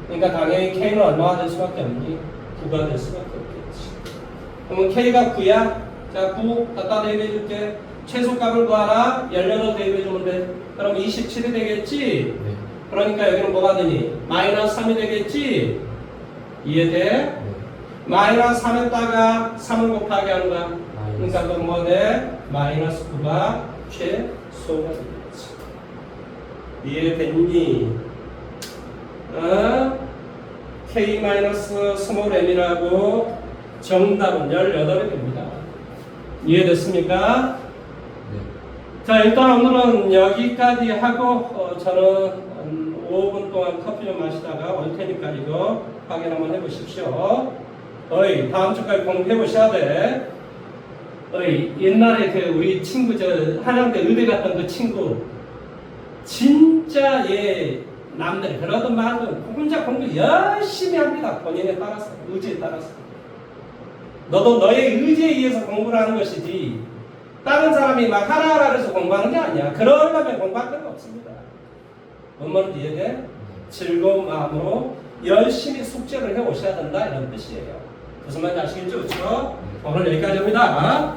그러니까 당연히 k는 얼마가 될 수밖에 없니? 9가 될 수밖에 없겠지. 그러면 k가 9야? 자, 9 갖다 대입해 줄게. 최소값을 구하라. 18 대입해 주면 돼. 그럼 27이 되겠지? 네. 그러니까 여기는 뭐가 되니? 마이너스 3이 되겠지? 이해돼? 네. 마이너스 3에다가 3을 곱하게 하는 거야. 그러니까 그건 뭐 돼? 마이너스 9가 최소가 되겠지. 이해됐니? K 마이너스 스몰 m이라고 정답은 18이 됩니다. 이해됐습니까? 네. 자, 일단 오늘은 여기까지 하고 저는 한 5분 동안 커피 좀 마시다가 올 테니까 이거 확인 한번 해보십시오. 다음 주까지 공부해 보셔야 돼. 옛날에 그 우리 친구 한양대 의대 갔던 그 친구 진짜 얘 남들 그러던 말든 혼자 공부 열심히 합니다. 본인에 따라서 의지에 따라서. 너도 너의 의지에 의해서 공부를 하는 것이지 다른 사람이 막 하라 해서 공부하는 게 아니야. 그러려면 공부할 필요가 없습니다. 뭔 말인지 이해돼? 즐거운 마음으로 열심히 숙제를 해오셔야 된다 이런 뜻이에요. 무슨 말인지 아시겠죠? 그렇죠? 오늘 여기까지입니다.